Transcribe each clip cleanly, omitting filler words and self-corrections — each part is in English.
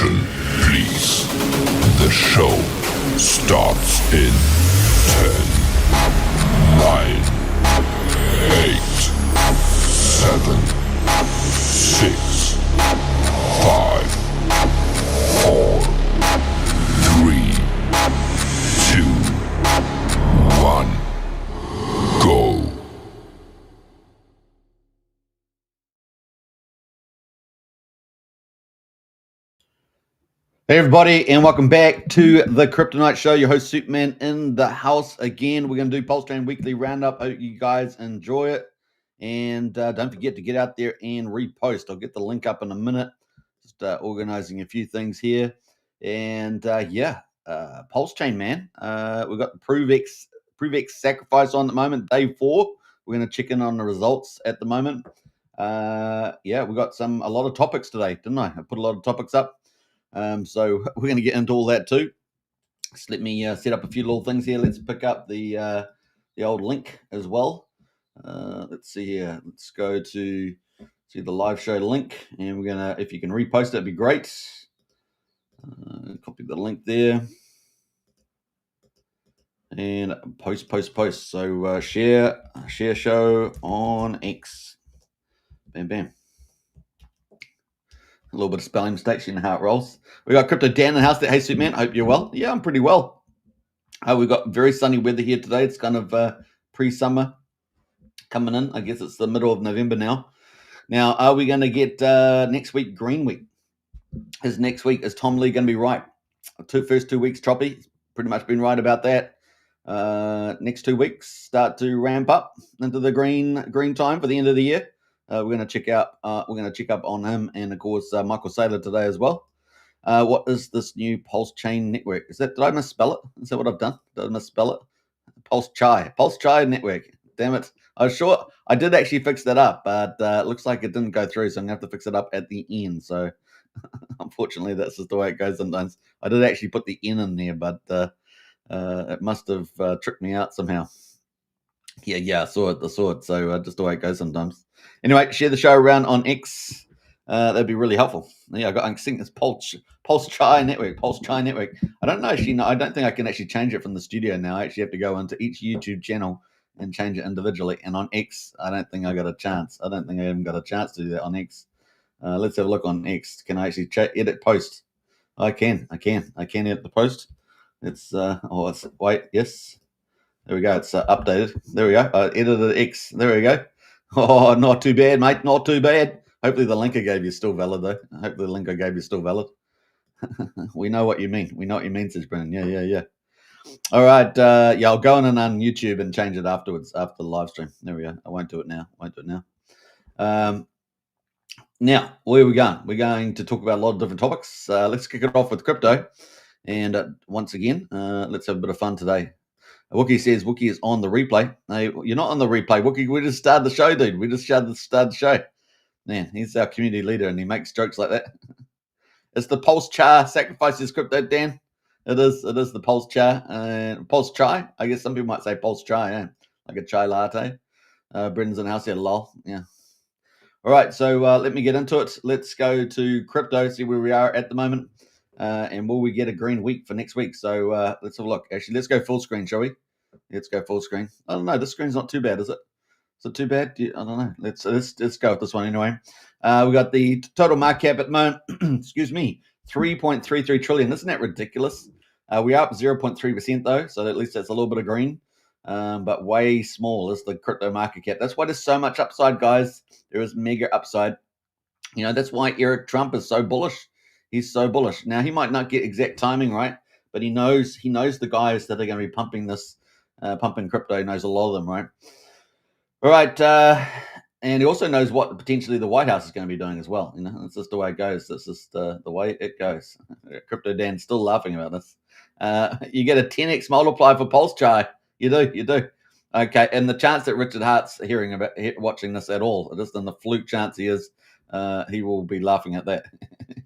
Attention, please. The show starts in 10, 9, 8, 7, 6, 5, 4, 3, 2, 1, go. Hey everybody, and welcome back to the Crypto Night Show. Your host Superman in the house again. We're going to do PulseChain Weekly Roundup. Hope you guys enjoy it, and don't forget to get out there and repost. I'll get the link up in a minute. Just organizing a few things here, and PulseChain, man. We've got the ProveX sacrifice on at the moment, day 4. We're going to check in on the results at the moment. We got a lot of topics today, didn't I? I put a lot of topics up. So we're going to get into all that too. Just let me set up a few little things here. Let's pick up the old link as well. Let's see here. Let's go to see the live show link, and we're gonna, if you can repost, that'd be great. Copy the link there, and post. So share show on X. Bam, bam. A little bit of spelling mistakes, you know how it rolls. We got Crypto Dan in the house there. Hey, Superman, hope you're well. Yeah, I'm pretty well. We've got very sunny weather here today. It's kind of pre-summer coming in. I guess it's the middle of November now. Now, are we going to get next week green week? Is Tom Lee going to be right? First 2 weeks choppy. Pretty much been right about that. Next 2 weeks start to ramp up into the green time for the end of the year. We're going to check up on him, and of course Michael Saylor today as well. What is this new PulseChain network? Did I misspell it? Is that what I've done? Did I misspell it? PulseChain network. Damn it! I was sure I did actually fix that up, but it looks like it didn't go through, so I'm gonna have to fix it up at the end. So unfortunately, that's just the way it goes sometimes. I did actually put the N in there, but it must have tricked me out somehow. Yeah, I saw it. So just the way it goes sometimes. Anyway, share the show around on X. That'd be really helpful. Yeah, I think it's PulseChain network. PulseChain network. I don't know. I don't think I can actually change it from the studio now. I actually have to go into each YouTube channel and change it individually. And on X, I don't think I got a chance. I don't think I even got a chance to do that on X. Let's have a look on X. Can I actually edit post? I can edit the post. Yes. There we go. It's updated. There we go. I edited X. There we go. Oh, not too bad, mate. Not too bad. Hopefully the link I gave you is still valid, though. Hopefully the link I gave you is still valid. We know what you mean. We know what you mean, says Brennan. Yeah. All right. I'll go on YouTube and change it afterwards, after the live stream. There we go. I won't do it now. Now, where are we going? We're going to talk about a lot of different topics. Let's kick it off with crypto. And once again, let's have a bit of fun today. Wookie says Wookie is on the replay. Hey, you're not on the replay, Wookie. We just started the show, dude. We just started the show. Man, he's our community leader, and he makes jokes like that. It's the PulseChain sacrifices crypto, Dan. It is the PulseChain. PulseChain. I guess some people might say PulseChain, like a chai latte. Brendan's in the house here, lol. Yeah. All right, so let me get into it. Let's go to crypto, see where we are at the moment. And will we get a green week for next week? So let's have a look. Actually, let's go full screen, shall we? Let's go full screen. I don't know. This screen's not too bad, is it? Is it too bad? I don't know. Let's go with this one anyway. We got the total market cap at the moment. Excuse me, 3.33 trillion. Isn't that ridiculous? We are up 0.3% though, so at least that's a little bit of green. But way small is the crypto market cap. That's why there's so much upside, guys. There is mega upside. You know, that's why Eric Trump is so bullish. He's so bullish. Now, he might not get exact timing right, but he knows the guys that are going to be pumping crypto. He knows a lot of them, right? All right. And he also knows what potentially the White House is going to be doing as well. You know, it's just the way it goes. That's just the way it goes. Crypto Dan's still laughing about this. You get a 10x multiplier for PulseChain. You do. Okay. And the chance that Richard Hart's watching this at all, just in the fluke chance he is, he will be laughing at that.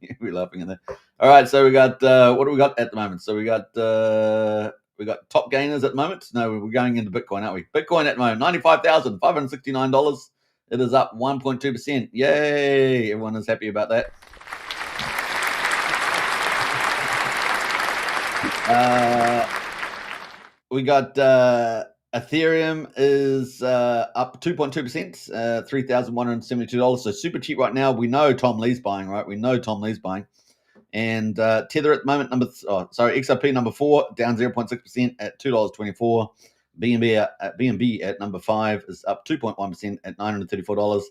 He'll be laughing at that. All right, so we got what do we got at the moment? So we got top gainers at the moment. No, we're going into Bitcoin, aren't we? Bitcoin at the moment, $95,569. It is up 1.2%. Yay! Everyone is happy about that. We got Ethereum is up 2.2%, $3,172. So super cheap right now. We know Tom Lee's buying, right? We know Tom Lee's buying. And Tether at the moment, XRP number 4, down 0.6% at $2.24. BNB at number 5 is up 2.1% at $934.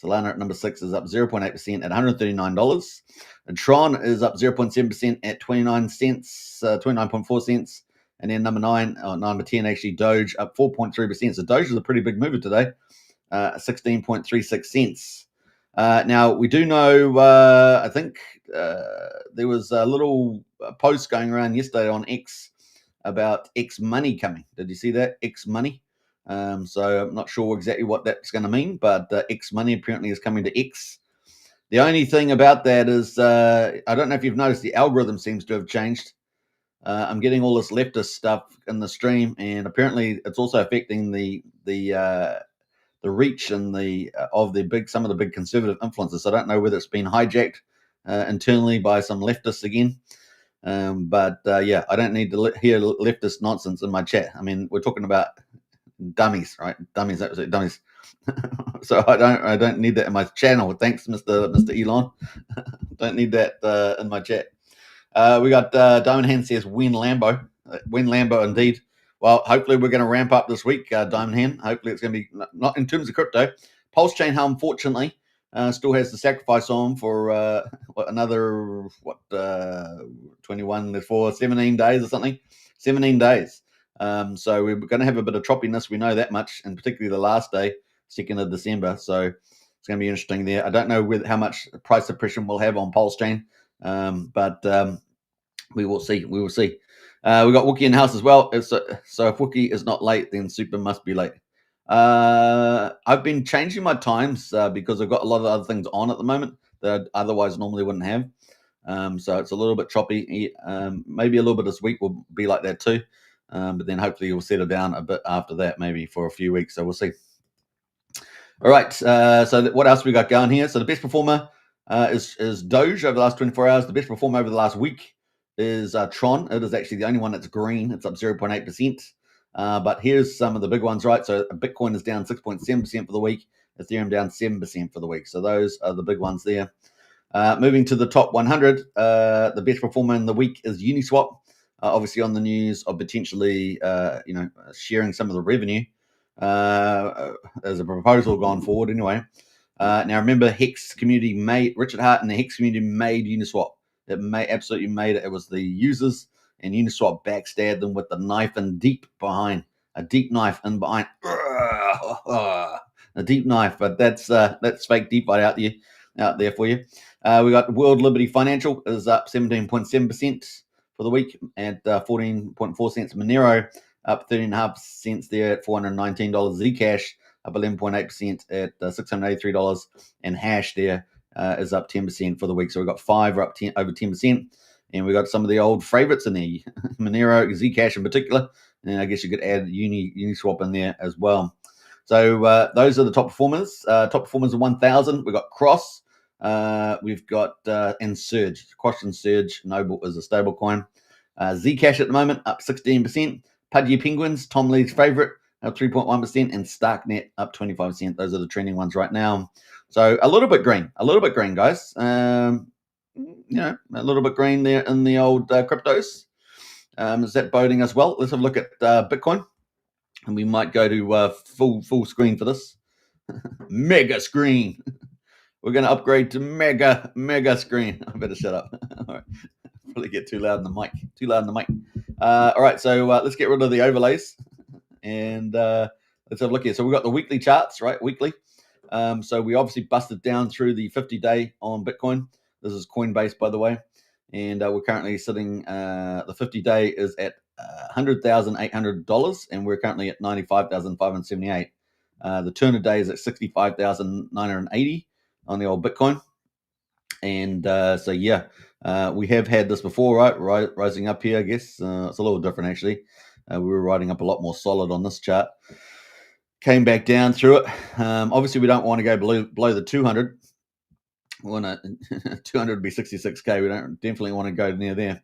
Solana at number 6 is up 0.8% at $139. And Tron is up 0.7% at 29 cents, 29.4 cents. And then number 10, actually, Doge up 4.3%. So Doge is a pretty big mover today, 16.36 cents. Now, we do know, I think there was a little post going around yesterday on X about X money coming. Did you see that? X money. So I'm not sure exactly what that's going to mean, but X money apparently is coming to X. The only thing about that is, I don't know if you've noticed, the algorithm seems to have changed. I'm getting all this leftist stuff in the stream, and apparently it's also affecting the reach and some of the big conservative influencers. So I don't know whether it's been hijacked internally by some leftists again. But I don't need to hear leftist nonsense in my chat. I mean, we're talking about dummies, right? Dummies, absolute dummies. So I don't need that in my channel. Thanks, Mr. Elon. Don't need that in my chat. We got Diamond Hand says win Lambo. Win Lambo indeed. Well, hopefully we're going to ramp up this week, Diamond Hand. Hopefully it's going to be not in terms of crypto. PulseChain, unfortunately, still has the sacrifice on for another 21 for 17 days or something. 17 days. So we're going to have a bit of choppiness. We know that much, and particularly the last day, 2nd of December. So it's going to be interesting there. I don't know how much price suppression we'll have on PulseChain, but we will see. We will see. We got Wookie in the house as well. So if Wookie is not late, then Super must be late. I've been changing my times because I've got a lot of other things on at the moment that I otherwise normally wouldn't have. So it's a little bit choppy. Maybe a little bit this week will be like that too. But then hopefully it will settle down a bit after that, maybe for a few weeks. So we'll see. All right. So what else we got going here? So the best performer is Doge over the last 24 hours. The best performer over the last week is Tron. It is actually the only one that's green. It's up 0.8%. But here's some of the big ones, right? So Bitcoin is down 6.7% for the week. Ethereum down 7% for the week. So those are the big ones there. Moving to the top 100, the best performer in the week is Uniswap. Obviously on the news of potentially, sharing some of the revenue. There's a proposal gone forward anyway. Now remember, Richard Hart and the Hex community made Uniswap. It absolutely made it. It was the users, and Uniswap backstabbed them with the knife and a deep knife in behind. A deep knife, but that's fake DeFi out there for you. We got World Liberty Financial is up 17.7% for the week at 14.4 cents. Monero up 13.5 cents there at $419. Zcash up 11.8% at $683, and Hash there is up 10% for the week. So we've got 5 up over 10%, and we got some of the old favorites in there, Monero, Zcash in particular, and I guess you could add Uniswap in there as well. So those are the top performers. Top performers of 1,000. We've got Cross. We've got and Surge. Cross and Surge. Noble is a stable coin. Zcash at the moment up 16%. Pudgy Penguins, Tom Lee's favorite, up 3.1%, and Starknet up 25%. Those are the trending ones right now. So a little bit green, guys. A little bit green there in the old cryptos. Is that boding us well? Let's have a look at Bitcoin, and we might go to full screen for this. Mega screen. We're going to upgrade to mega screen. I better shut up. All right. Probably get too loud in the mic. All right, so let's get rid of the overlays, and let's have a look here. So we've got the weekly charts, right? Weekly. So we obviously busted down through the 50-day on Bitcoin. This is Coinbase, by the way. And we're currently sitting, the 50-day is at $100,800, and we're currently at $95,578. The turn of day is at $65,980 on the old Bitcoin. And we have had this before, right? Rising up here, I guess. It's a little different, actually. We were riding up a lot more solid on this chart. Came back down through it. Obviously, we don't want to go below the 200. We want 200 to be 66K. We don't definitely want to go near there.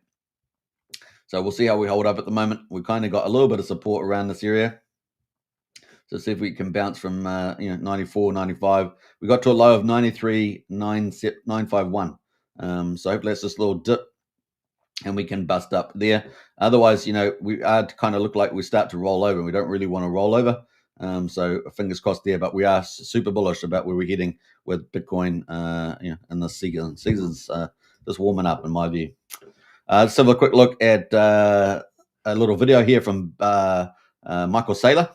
So we'll see how we hold up at the moment. We've kind of got a little bit of support around this area. So see if we can bounce from 94, 95. We got to a low of 93,951. So hopefully that's just a little dip and we can bust up there. Otherwise, we are kind of look like we start to roll over. We don't really want to roll over. So fingers crossed there, but we are super bullish about where we're heading with Bitcoin in the season. Season's just warming up in my view. Let's have a quick look at a little video here from Michael Saylor.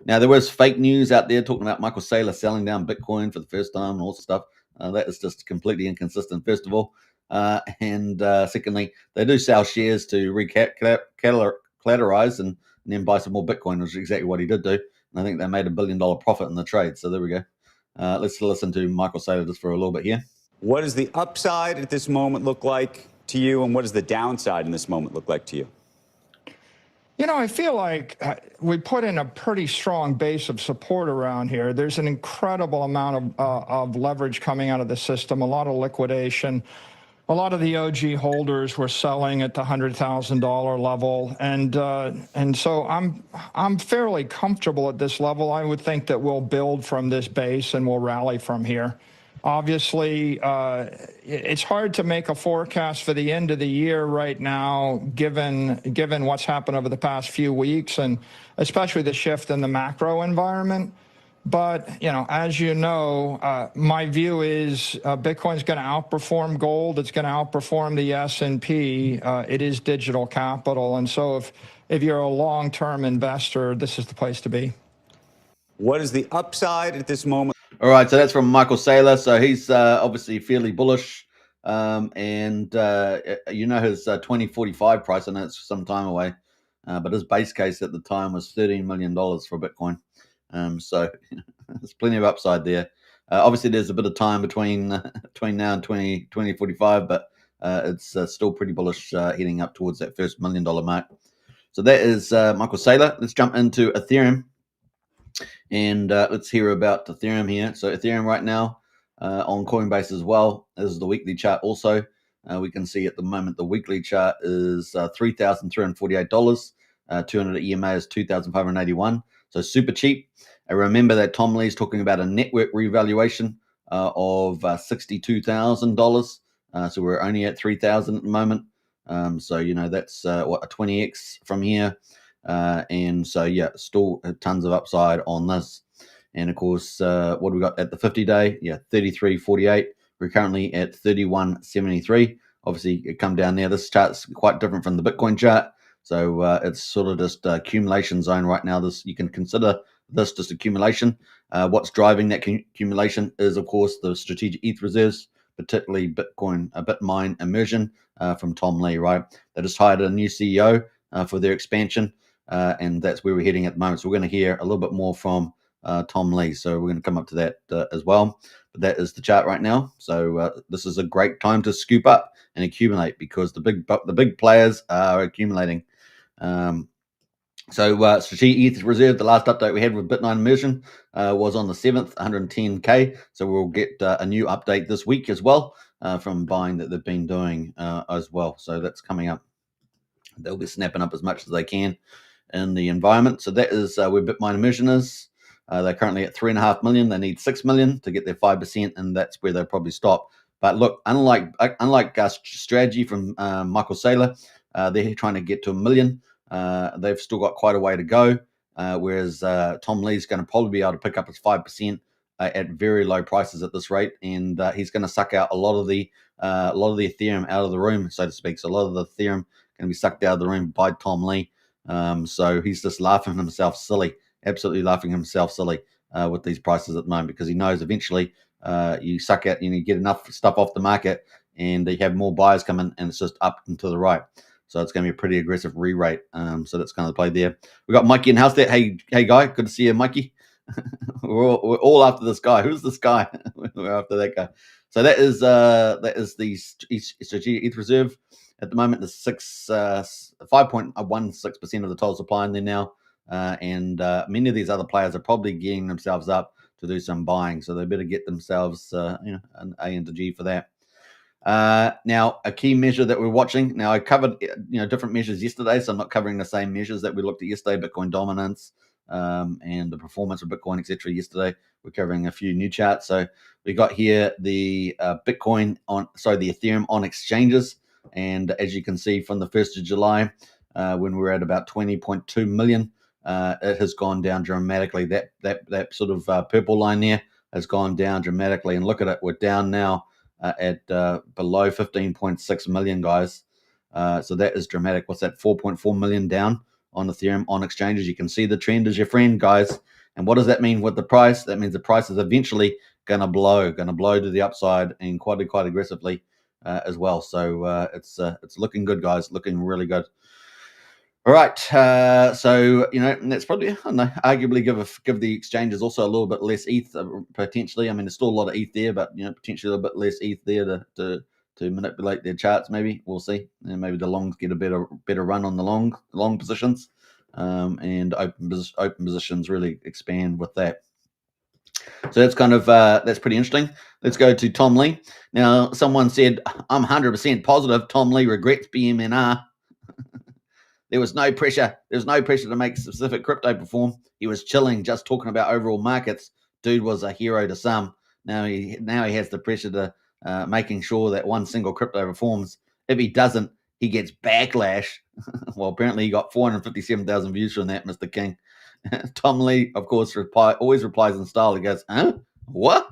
Now, there was fake news out there talking about Michael Saylor selling down Bitcoin for the first time and all this stuff. That is just completely inconsistent, first of all. And secondly, they do sell shares to recollateralize and then buy some more Bitcoin, which is exactly what he did do. And I think they made $1 billion profit in the trade. So there we go. Let's listen to Michael Saylor just for a little bit here. What does the upside at this moment look like to you, and what does the downside in this moment look like to you? I feel like we put in a pretty strong base of support around here. There's an incredible amount of leverage coming out of the system, a lot of liquidation. A lot of the OG holders were selling at the $100,000 level, and so I'm fairly comfortable at this level. I would think that we'll build from this base and we'll rally from here. Obviously, it's hard to make a forecast for the end of the year right now, given what's happened over the past few weeks, and especially the shift in the macro environment. But, as you know, my view is Bitcoin's going to outperform gold. It's going to outperform the S&P. It is digital capital. And so if you're a long-term investor, this is the place to be. What is the upside at this moment? All right, so that's from Michael Saylor. So he's obviously fairly bullish. And his 2045 price, I know it's some time away, but his base case at the time was $13 million for Bitcoin. So there's plenty of upside there. Obviously, there's a bit of time between now and 2045, but it's still pretty bullish heading up towards that first $1 million mark. So that is Michael Saylor. Let's jump into Ethereum. And let's hear about Ethereum here. So Ethereum right now on Coinbase as well. This is the weekly chart also. We can see at the moment the weekly chart is $3,348. 200 EMA is 2,581. So super cheap. And remember that Tom Lee's talking about a network revaluation of $62,000. So we're only at 3,000 at the moment. So that's a 20x from here. And so still tons of upside on this. And of course, what do we got at the 50-day? 33.48. We're currently at 31.73. Obviously, it come down there. This chart's quite different from the Bitcoin chart. So it's sort of just accumulation zone right now. You can consider this just accumulation. What's driving that accumulation is, of course, the strategic ETH reserves, particularly Bitcoin, Bitmine immersion from Tom Lee, right? They just hired a new CEO for their expansion, and that's where we're heading at the moment. So we're going to hear a little bit more from Tom Lee. So we're going to come up to that as well. But that is the chart right now. So this is a great time to scoop up and accumulate because the big players are accumulating. So strategic ETH reserve, the last update we had with Bitmine immersion was on the 7th, 110K. So we'll get a new update this week as well from buying that they've been doing as well. So that's coming up. They'll be snapping up as much as they can in the environment. So that is where Bitmine immersion is. They're currently at 3.5 million. They need 6 million to get their 5%, and that's where they'll probably stop. But look, unlike strategy from Michael Saylor, they're trying to get to 1 million. They've still got quite a way to go, whereas Tom Lee's going to probably be able to pick up his 5% at very low prices at this rate, and he's going to suck out a lot of the Ethereum out of the room, so to speak. So a lot of the Ethereum going to be sucked out of the room by Tom Lee. So he's just laughing himself silly, absolutely laughing himself silly with these prices at the moment, because he knows eventually you suck out and you get enough stuff off the market, and you have more buyers coming, and it's just up and to the right. So it's going to be a pretty aggressive re-rate. So that's kind of the play there. We got Mikey in house there. Hey, guy. Good to see you, Mikey. we're all after this guy. Who's this guy? We're after that guy. So that is the strategic ETH reserve. At the moment, there's 5.16% of the total supply in there now. And many of these other players are probably gearing themselves up to do some buying. So they better get themselves an A and a G for that. Now, a key measure that we're watching. Now, I covered different measures yesterday, so I'm not covering the same measures that we looked at yesterday. Bitcoin dominance and the performance of Bitcoin, etc. Yesterday, we're covering a few new charts. So we got here the the Ethereum on exchanges, and as you can see from the 1st of July, when we were at about 20.2 million, it has gone down dramatically. That sort of purple line there has gone down dramatically, and look at it, we're down now at below 15.6 million, guys. So that is dramatic. What's that? 4.4 million down on Ethereum on exchanges. You can see the trend is your friend, guys. And what does that mean with the price? That means the price is eventually going to blow to the upside, and quite aggressively as well. So it's looking good, guys. Looking really good. All right, so that's probably, I don't know, arguably give the exchanges also a little bit less ETH potentially. I mean, there's still a lot of ETH there, but potentially a little bit less ETH there to manipulate their charts. Maybe we'll see, and maybe the longs get a better run on the long positions, and open positions really expand with that. So that's kind of that's pretty interesting. Let's go to Tom Lee. Now, someone said, I'm 100% positive Tom Lee regrets BMNR. There was no pressure. There was no pressure to make specific crypto perform. He was chilling, just talking about overall markets. Dude was a hero to some. Now he has the pressure to making sure that one single crypto performs. If he doesn't, he gets backlash. Well, apparently he got 457,000 views from that, Mr. King. Tom Lee, of course, always replies in style. He goes, "Huh? What?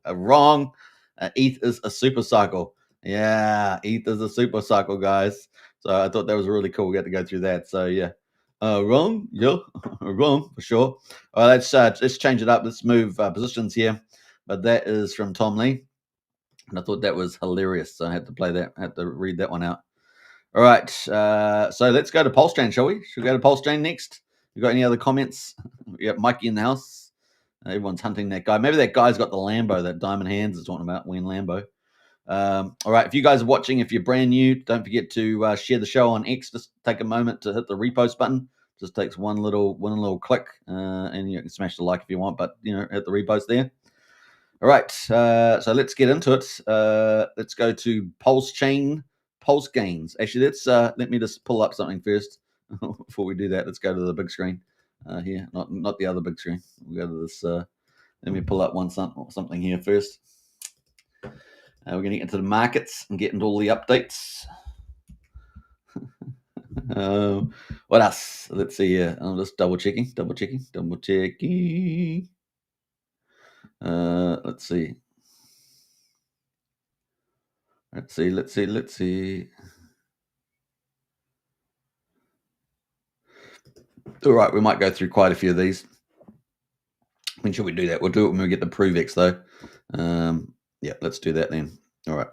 Wrong. ETH is a super cycle." Yeah, ETH is a super cycle, guys. So I thought that was really cool. We got to go through that. So yeah, wrong, yeah, wrong for sure. All right, let's change it up. Let's move positions here. But that is from Tom Lee, and I thought that was hilarious. So I had to play that. I had to read that one out. All right, so let's go to PulseChain, shall we? Should we go to PulseChain next? You got any other comments? We got Mikey in the house. Everyone's hunting that guy. Maybe that guy's got the Lambo, that Diamond Hands is talking about, Wayne Lambo. All right, if you guys are watching, if you're brand new, don't forget to share the show on X. Just take a moment to hit the repost button. Just takes one little click, and you can smash the like if you want, but hit the repost there. All right, so let's get into it. Let's go to PulseChain, Pulse Gains. Actually, let me just pull up something first before we do that. Let's go to the big screen here, not the other big screen. We'll go to this. Let me pull up something here first. We're going to get into the markets and get into all the updates. What else? Let's see here. I'm just double checking. Let's see. All right, we might go through quite a few of these. When should we do that? We'll do it when we get the ProveX, though. Yeah, let's do that then. All right.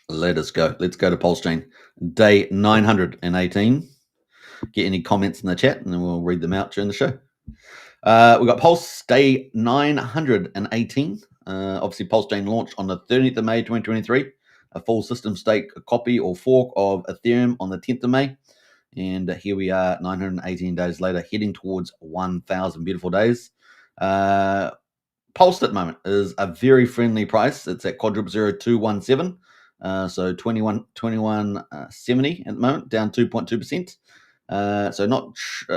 Let us go. Let's go to PulseChain. Day 918. Get any comments in the chat, and then we'll read them out during the show. We've got Pulse Day 918. Obviously, PulseChain launched on the 30th of May 2023. A full system stake copy or fork of Ethereum on the 10th of May. And here we are 918 days later, heading towards 1,000 beautiful days. Pulse at the moment is a very friendly price. It's at quadruple 0217. So 21.70 at the moment, down 2.2%. So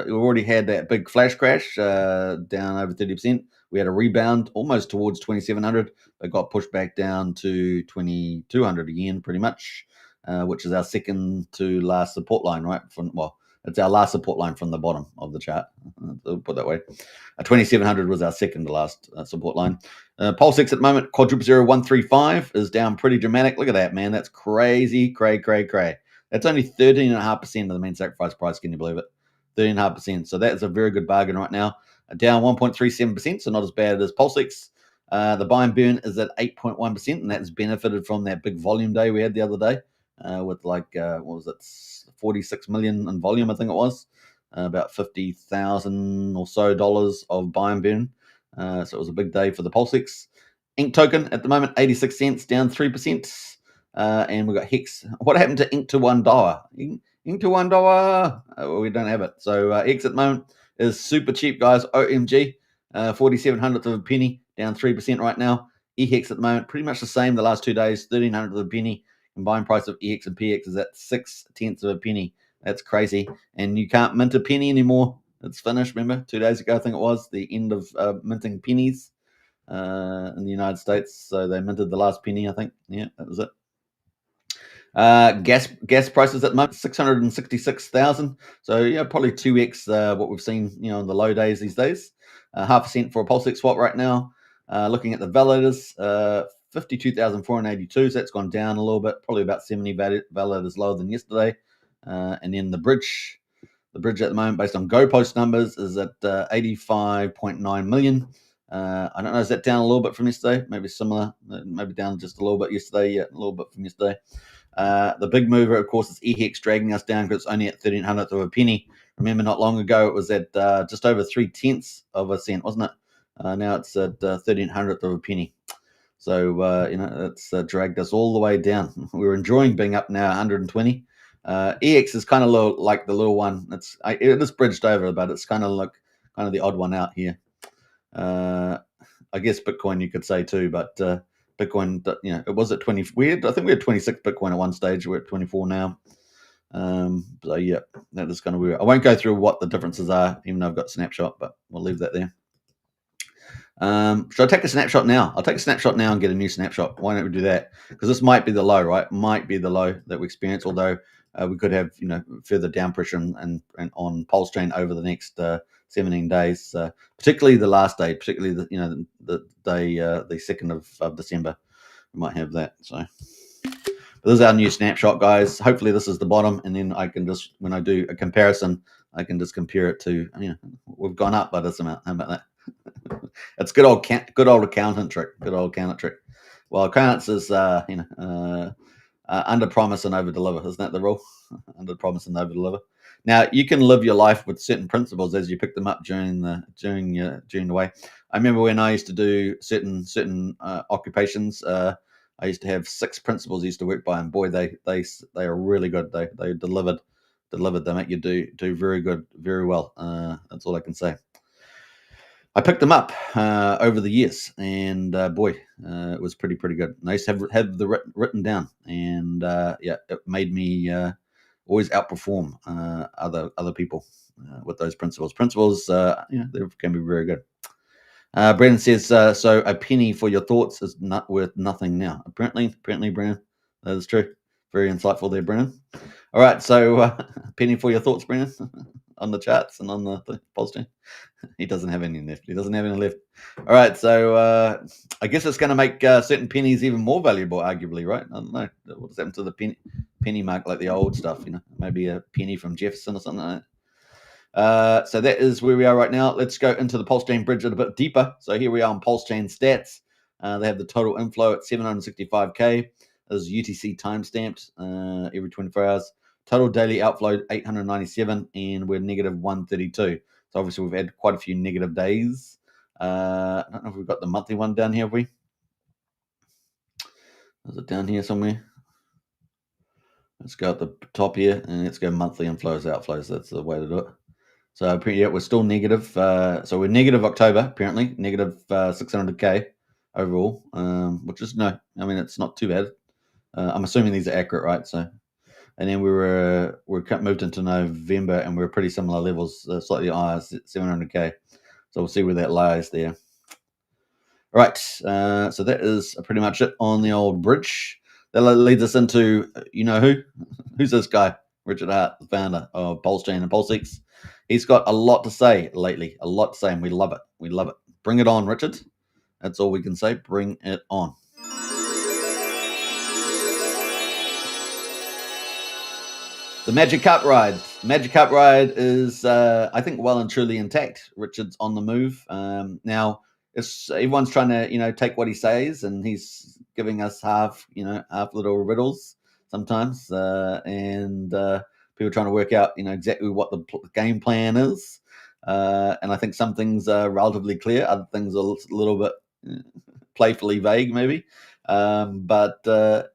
we already had that big flash crash down over 30%. We had a rebound almost towards 2,700, but got pushed back down to 2,200 again, pretty much, which is our second to last support line, right? It's our last support line from the bottom of the chart. I'll put it that way. 2,700 was our second to last support line. PulseX at the moment, quadruple 0135 is down pretty dramatic. Look at that, man. That's crazy, cray. That's only 13.5% of the main sacrifice price. Can you believe it? 13.5%. So that is a very good bargain right now. Down 1.37%, so not as bad as PulseX. The buy and burn is at 8.1%, and that's benefited from that big volume day we had the other day with what was it, 46 million in volume, I think it was. About $50,000 or so of buy and burn. So it was a big day for the PulseX. Ink token at the moment, 86 cents, down 3%. And we've got Hex. What happened to Ink to $1? Ink to $1? We don't have it. So X at the moment is super cheap, guys. OMG, 47 hundredths of a penny, down 3% right now. EHEX at the moment, pretty much the same the last 2 days, 1,300 of a penny. Combined price of EX and PX is at 0.6 of a penny. That's crazy. And you can't mint a penny anymore. It's finished, remember? 2 days ago, I think it was, the end of minting pennies in the United States. So they minted the last penny, I think. Yeah, that was it. Gas prices at the moment, 666,000. So yeah, probably 2x what we've seen, in the low days these days. 0.5 cent for a PulseX swap right now. Looking at the validators, 52,482. So that's gone down a little bit, probably about 70 validators lower than yesterday. And then the bridge at the moment, based on GoPost numbers, is at 85.9 million. I don't know, is that down a little bit from yesterday? Maybe similar, maybe down just a little bit yesterday. Yeah, a little bit from yesterday. The big mover, of course, is EHEX dragging us down because it's only at 1,300th of a penny. Remember, not long ago, it was at just over 0.3 of a cent, wasn't it? Now it's at 1,300th of a penny. So, it's dragged us all the way down. We were enjoying being up now 120. EX is kind of like the little one. It is bridged over, but it's kind of the odd one out here. I guess Bitcoin you could say too, but Bitcoin, it was at 20. I think we had 26 Bitcoin at one stage. We're at 24 now. So yeah, that is kind of weird. I won't go through what the differences are, even though I've got a snapshot, but we'll leave that there. Should I take a snapshot now? I'll take a snapshot now and get a new snapshot. Why don't we do that? Because this might be the low, right? Might be the low that we experience, although we could have, further down pressure and on PulseChain over the next 17 days, particularly the last day, particularly the day, the 2nd of December. We might have that. So this is our new snapshot, guys. Hopefully this is the bottom, and then I can just, when I do a comparison, I can just compare it to, we've gone up by this amount. How about that? It's good old accountant trick. Good old accountant trick. Well, accountants is under promise and over deliver. Isn't that the rule? Under promise and over deliver. Now you can live your life with certain principles as you pick them up during the way. I remember when I used to do certain occupations. I used to have 6 principles I used to work by, and boy, they are really good. They delivered. They make you do very good, very well. That's all I can say. I picked them up over the years, and it was pretty good. And I used to have the written down, and it made me always outperform other people with those principles. Principles, they can be very good. Brennan says, so a penny for your thoughts is not worth nothing now. Apparently, Brennan, that is true. Very insightful there, Brennan. All right, so a penny for your thoughts, Brennan, on the charts and on the PulseChain. He doesn't have any left. All right, so I guess it's going to make certain pennies even more valuable, arguably, right? I don't know. What's happened to the penny mark, like the old stuff, maybe a penny from Jefferson or something like that. So that is where we are right now. Let's go into the PulseChain bridge a bit deeper. So here we are on PulseChain stats. They have the total inflow at 765K. This is UTC timestamped every 24 hours. Total daily outflow 897, and we're negative 132. So obviously we've had quite a few negative days. I don't know if we've got the monthly one down here, have we? Is it down here somewhere? Let's go at the top here, and let's go monthly inflows, outflows. That's the way to do it. So we're still negative. So we're negative October, apparently, negative 600K overall, which is it's not too bad. I'm assuming these are accurate, right? So, and then we're moved into November, and we're pretty similar levels, slightly higher, 700K. So we'll see where that lies there. All right, so that is pretty much it on the old bridge. That leads us into, who's this guy? Richard Hart, the founder of PulseChain and PulseX. He's got a lot to say lately, and we love it. Bring it on, Richard. That's all we can say. Bring it on. The Magic Cup Ride. Magic Cup Ride is, I think, well and truly intact. Richard's on the move. Now, everyone's trying to, take what he says, and he's giving us half little riddles sometimes, and people trying to work out, exactly what the game plan is. And I think some things are relatively clear. Other things are a little bit playfully vague, maybe. But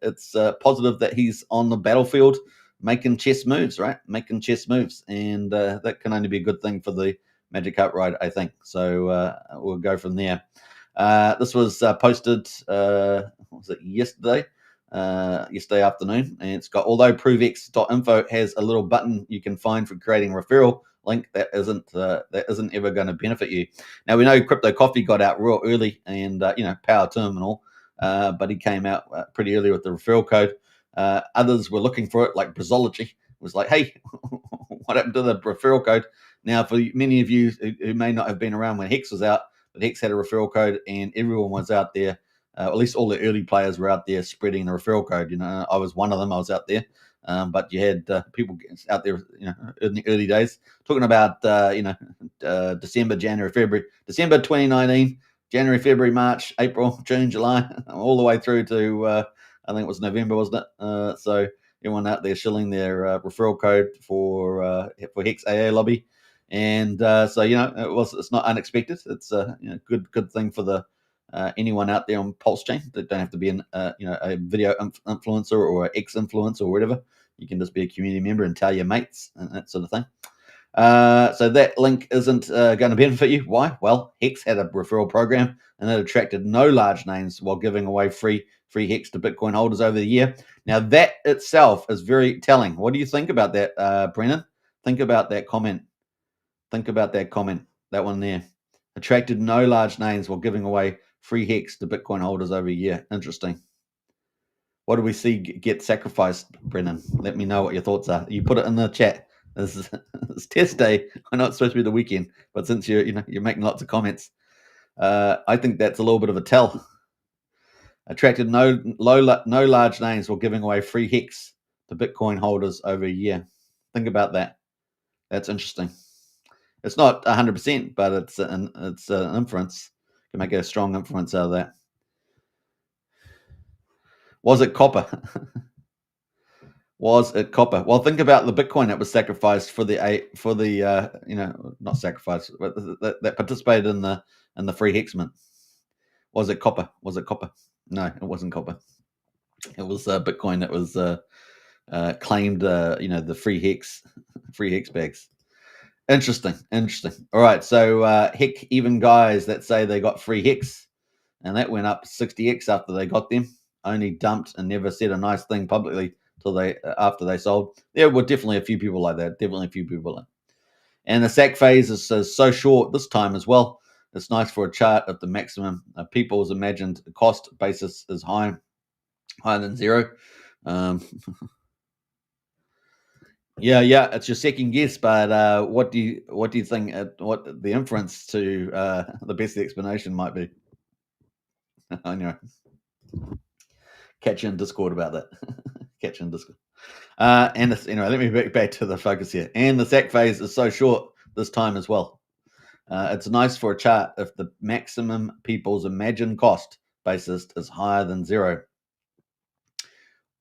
it's positive that he's on the battlefield making chess moves, right? And that can only be a good thing for the Magic Cup Ride, I think. So we'll go from there. This was posted, what was it, yesterday afternoon, and it's got, although ProveX.info has a little button you can find for creating referral link, that isn't ever going to benefit you. Now, we know Crypto Coffee got out real early, and power to him and all, but he came out pretty early with the referral code. Others were looking for it, like Brazology was like, hey, what happened to the referral code? Now, for many of you who may not have been around when Hex was out, but Hex had a referral code, and everyone was out there. At least all the early players were out there spreading the referral code. I was one of them. I was out there, but you had people out there, in the early days, talking about December, January, February, December 2019, January, February, March, April, June, July, all the way through to I think it was November, wasn't it? So everyone out there shilling their referral code for Hex AA lobby, and it's not unexpected. It's a good thing for the anyone out there on PulseChain that don't have to be a video influencer or ex-influencer or whatever. You can just be a community member and tell your mates and that sort of thing. So that link isn't going to benefit you. Why? Well, Hex had a referral program, and it attracted no large names while giving away free Hex to Bitcoin holders over the year. Now, that itself is very telling. What do you think about that, Brennan? Think about that comment. That one there. Attracted no large names while giving away free Hex to Bitcoin holders over a year. Interesting. What do we see get sacrificed, Brennan? Let me know what your thoughts are. You put it in the chat. This is test day. I know it's supposed to be the weekend, but since you're making lots of comments, I think that's a little bit of a tell. Attracted no large names while giving away free Hex to Bitcoin holders over a year. Think about that. That's interesting. It's not 100%, but it's an inference. You can make a strong inference out of that. Was it copper? Was it copper? Well, think about the Bitcoin that was sacrificed for the not sacrificed, but that participated in the free Hex mint. Was it copper? No, it wasn't copper. It was Bitcoin that was claimed, the free Hex bags. Interesting. All right, so heck, even guys that say they got free Hex, and that went up 60x after they got them, only dumped and never said a nice thing publicly after they sold. There were definitely a few people like that. And the sack phase is so short this time as well. It's nice for a chart of the maximum people's imagined cost basis is higher than zero. Yeah, it's your second guess, but what do you think? What the inference to the best explanation might be? I know. Catch you in Discord about that. And this, let me get back to the focus here. And the sack phase is so short this time as well. It's nice for a chart if the maximum people's imagined cost basis is higher than zero.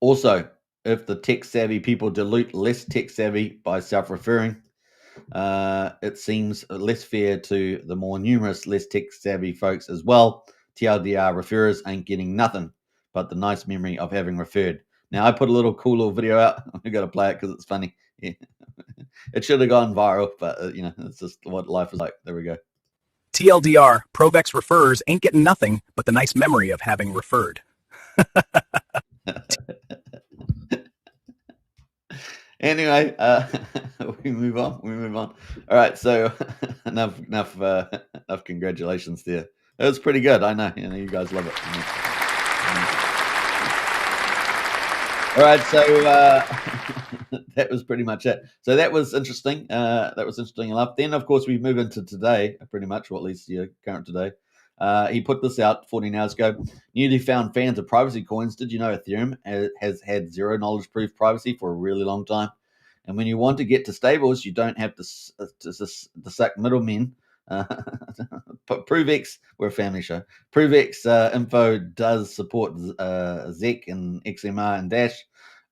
Also, if the tech-savvy people dilute less tech-savvy by self-referring, it seems less fair to the more numerous, less tech-savvy folks as well. TLDR referrers ain't getting nothing but the nice memory of having referred. Now, I put a cool little video out. I got to play it because it's funny. Yeah. It should have gone viral, but, it's just what life is like. There we go. TLDR, ProveX referrers ain't getting nothing but the nice memory of having referred. Anyway, we move on. All right, so enough congratulations there. It was pretty good. I know, you guys love it. All right, so that was pretty much it. So that was interesting. That was interesting enough. Then, of course, we move into today, pretty much, or at least current today. He put this out 14 hours ago. Newly found fans of privacy coins. Did you know Ethereum has had zero knowledge proof privacy for a really long time? And when you want to get to stables, you don't have to suck middlemen. ProveX, we're a family show. ProveX info does support ZEC and XMR and Dash.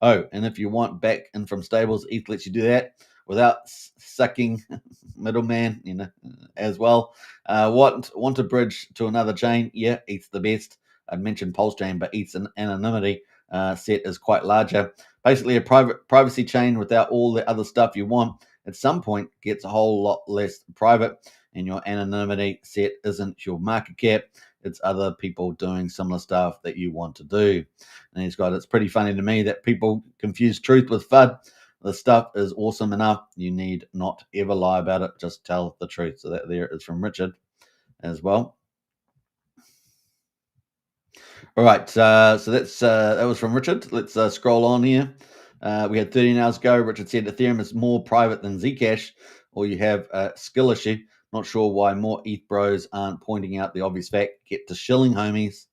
Oh, and if you want back in from stables, ETH lets you do that without sucking middleman, as well. Want to bridge to another chain? Yeah, ETH's the best. I'd mentioned PulseChain, but ETH's anonymity set is quite larger. Basically, a privacy chain without all the other stuff you want at some point gets a whole lot less private. and your anonymity set isn't your market cap, it's other people doing similar stuff that you want to do. And he's got, it's pretty funny to me that people confuse truth with FUD. The stuff is awesome enough. You need not ever lie about it. Just tell the truth. So that there is from Richard as well. All right. So that's that was from Richard. Let's scroll on here. We had 13 hours ago. Richard said Ethereum is more private than Zcash, or you have a skill issue. Not sure why more ETH bros aren't pointing out the obvious fact. Get to shilling, homies.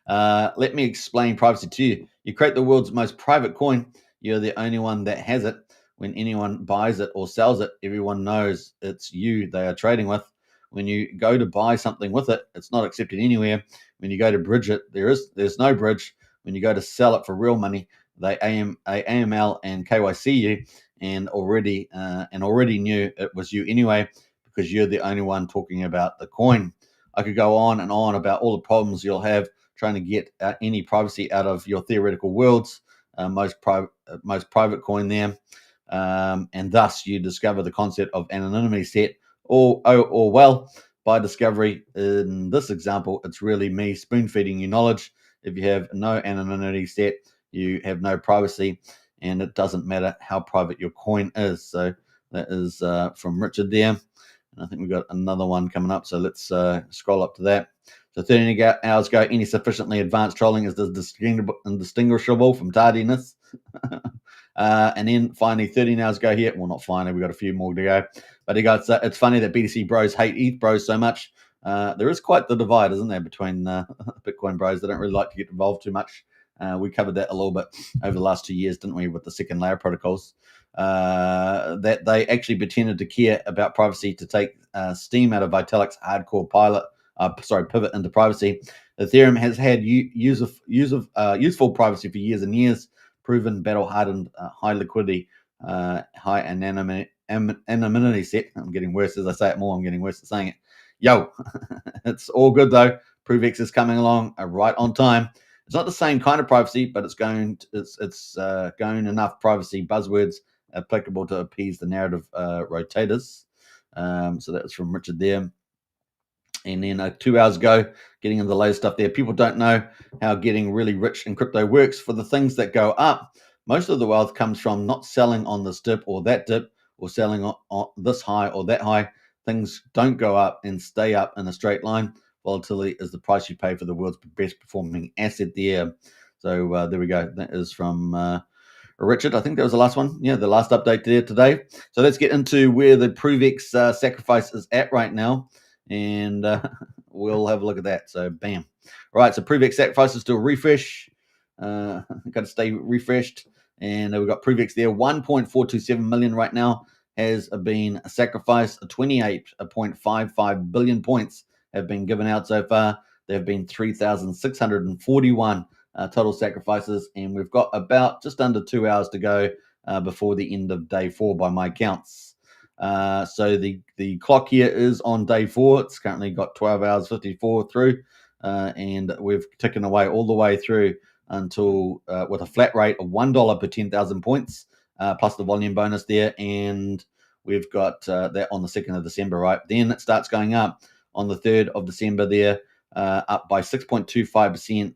Let me explain privacy to you. You create the world's most private coin. You're the only one that has it. When anyone buys it or sells it, everyone knows it's you they are trading with. When you go to buy something with it, it's not accepted anywhere. When you go to bridge it, there's no bridge. When you go to sell it for real money, they AML and KYC you, and already knew it was you anyway, because you're the only one talking about the coin. I could go on and on about all the problems you'll have trying to get any privacy out of your theoretical worlds, most private coin there, and thus you discover the concept of anonymity set, or well, by discovery in this example, it's really me spoon feeding you knowledge. If you have no anonymity set, you have no privacy, and it doesn't matter how private your coin is. So that is from Richard there. And I think we've got another one coming up, so let's scroll up to that. So 13 hours ago, any sufficiently advanced trolling is indistinguishable from tardiness. And then finally, 13 hours ago here, well, not finally, we've got a few more to go. But he got, it's funny that BTC bros hate ETH bros so much. There is quite the divide, isn't there, between Bitcoin bros? They don't really like to get involved too much. We covered that a little bit over the last 2 years, didn't we, with the second layer protocols? That they actually pretended to care about privacy to take steam out of Vitalik's hardcore pivot into privacy. Ethereum has had useful privacy for years and years, proven battle-hardened, high liquidity, high anonymity set. I'm getting worse as I say it more. I'm getting worse at saying it. Yo, it's all good though. ProveX is coming along right on time. It's not the same kind of privacy, but it's going enough privacy buzzwords applicable to appease the narrative rotators. So that was from Richard there. And then 2 hours ago, getting into the latest stuff there. People don't know how getting really rich in crypto works. For the things that go up, most of the wealth comes from not selling on this dip or that dip, or selling on this high or that high. Things don't go up and stay up in a straight line. Volatility is the price you pay for the world's best performing asset there. So there we go. That is from Richard. I think that was the last one. Yeah, the last update there today. So let's get into where the ProveX sacrifice is at right now. And we'll have a look at that. So bam. All right, so ProveX sacrifices to a refresh. Got to stay refreshed. And we've got ProveX there. 1.427 million right now has been sacrificed. 28.55 billion points have been given out so far. There have been 3,641 total sacrifices. And we've got about just under 2 hours to go before the end of day 4 by my counts. So the clock here is on day 4. It's currently got 12 hours 54 through, and we've taken away all the way through until with a flat rate of $1 per 10,000 points, plus the volume bonus there, and we've got that on the 2nd of December, right? Then it starts going up on the 3rd of December there, up by 6.25%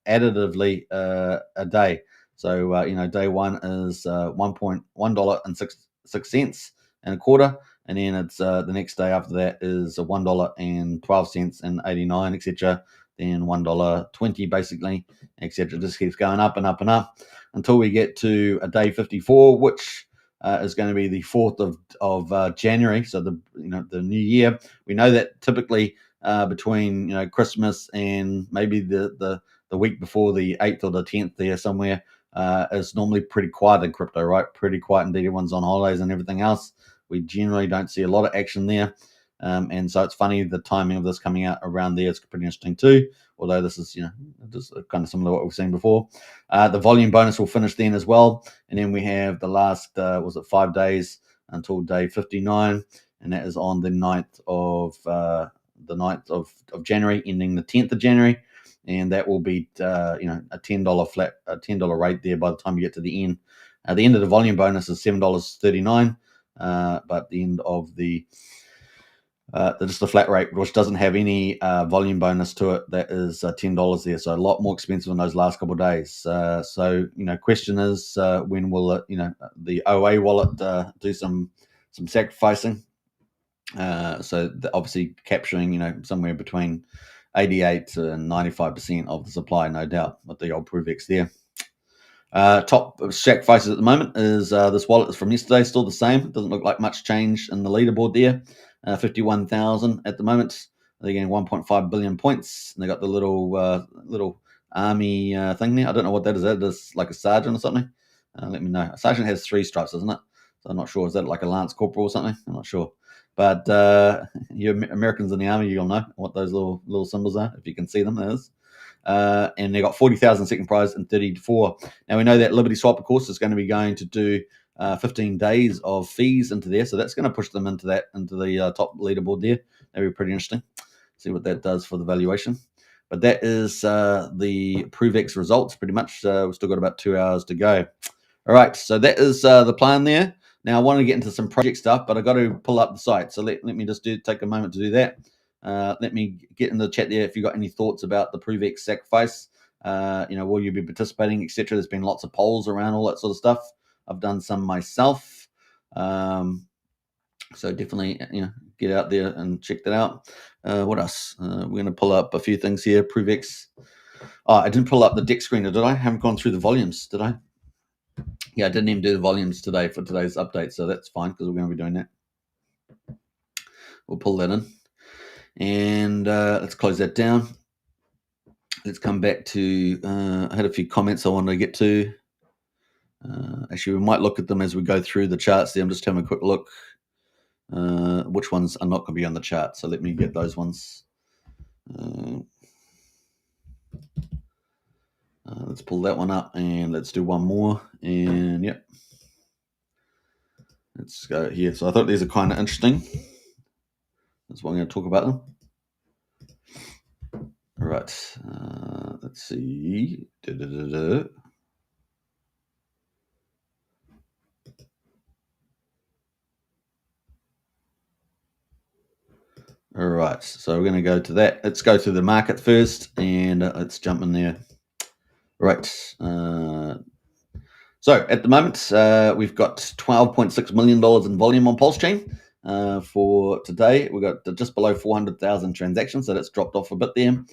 additively a day. So day 1 is $1.06 and a quarter, and then it's the next day after that is $1.12 and 89, etc. Then $1.20 basically, etc. Just keeps going up and up and up until we get to a day 54, which is going to be the 4th of January. So the new year. We know that typically between Christmas and maybe the week before the 8th or the 10th there somewhere is normally pretty quiet in crypto, right? Pretty quiet indeed. Everyone's on holidays and everything else. We generally don't see a lot of action there. And so it's funny, the timing of this coming out around there is pretty interesting too. Although this is, just kind of similar to what we've seen before. The volume bonus will finish then as well. And then we have the last, 5 days until day 59. And that is on the 9th of January, ending the 10th of January. And that will be, a $10 rate there by the time you get to the end. The end of the volume bonus is $7.39. but at the end of the just the flat rate, which doesn't have any volume bonus to it, that is $10 there, so a lot more expensive in those last couple of days. So question is, when will it, the OA wallet do some sacrificing? So obviously capturing somewhere between 88 and 95% of the supply, no doubt, with the old ProveX there. Top sacrifices at the moment is this wallet is from yesterday, still the same. It doesn't look like much change in the leaderboard there. 51,000 at the moment. They're getting 1.5 billion points, and they got the little army thing there. I don't know what that is. That is like a sergeant or something. Let me know. A sergeant has 3 stripes, doesn't it? So I'm not sure. Is that like a lance corporal or something? I'm not sure. But you Americans in the army, you'll know what those little symbols are if you can see them. That is. And they got 40,000 second prize and 34. Now we know that LibertySwap, of course, is going to be going to do 15 days of fees into there, so that's going to push them into the top leaderboard there. That'll be pretty interesting. See what that does for the valuation. But that is the ProveX results, pretty much. We've still got about 2 hours to go. All right, so that is the plan there. Now I want to get into some project stuff, but I got to pull up the site. So let me just take a moment to do that. Let me get in the chat there if you got any thoughts about the ProveX sacrifice. Will you be participating, etc. There's been lots of polls around all that sort of stuff. I've done some myself, so definitely get out there and check that out. What else? We're going to pull up a few things here. ProveX. Oh, I didn't pull up the deck screener, did I? I haven't gone through the volumes, did I? Yeah, I didn't even do the volumes today for today's update, so that's fine because we're going to be doing that. We'll pull that in. And let's close that down. Let's come back to, I had a few comments I wanted to get to. Actually, we might look at them as we go through the charts there. I'm just having a quick look. Which ones are not going to be on the chart? So let me get those ones. Let's pull that one up and let's do one more. And yep. Let's go here. So I thought these are kind of interesting. That's why I'm going to talk about them. All right. Let's see. All right. So we're going to go to that. Let's go to the market first, and let's jump in there. Right. So at the moment, we've got $12.6 million in volume on PulseChain. For today, we've got just below 400,000 transactions, so that's dropped off a bit there.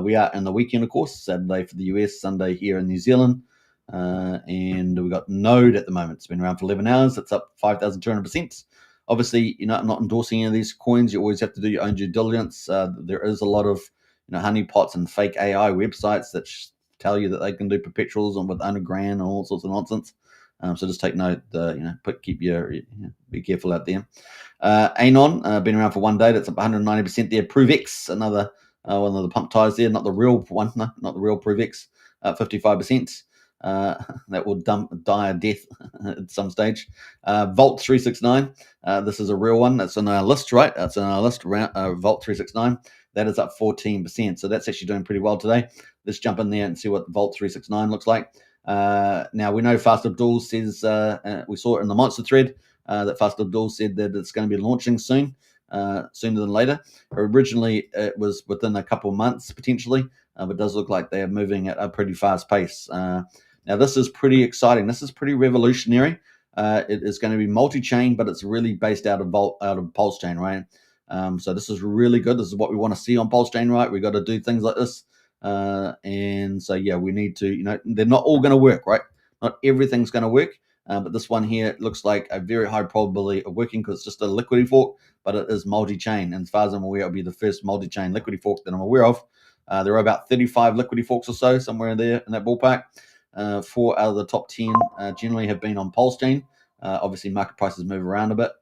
We are in the weekend, of course, Saturday for the US, Sunday here in New Zealand. And we've got Node at the moment. It's been around for 11 hours. It's up 5,200%. Obviously, I'm not endorsing any of these coins. You always have to do your own due diligence. There is a lot of honeypots and fake AI websites that tell you that they can do perpetuals and with under grand and all sorts of nonsense. So just take note. Be careful out there. Anon, been around for 1 day. That's up 190% there. ProveX, another one of the pump ties there. Not the real one. No, not the real ProveX. 55%. That will die a death at some stage. Vault369. This is a real one. That's on our list, right? That's on our list. Vault369. That is up 14%. So that's actually doing pretty well today. Let's jump in there and see what Vault369 looks like. Now we know Fast Abdul says, we saw it in the monster thread, that Fast Abdul said that it's going to be launching soon, sooner than later. Originally, it was within a couple of months potentially, but it does look like they are moving at a pretty fast pace. Now this is pretty exciting. This is pretty revolutionary. It is going to be multi-chain, but it's really based out of PulseChain, right? So this is really good. This is what we want to see on PulseChain, right? We got to do things like this. And so, yeah, we need to, they're not all going to work, right? Not everything's going to work. But this one here looks like a very high probability of working because it's just a liquidity fork, but it is multi-chain. And as far as I'm aware, it'll be the first multi-chain liquidity fork that I'm aware of. There are about 35 liquidity forks or so, somewhere in there in that ballpark. 4 out of the top 10 generally have been on PulseChain. Obviously, market prices move around a bit.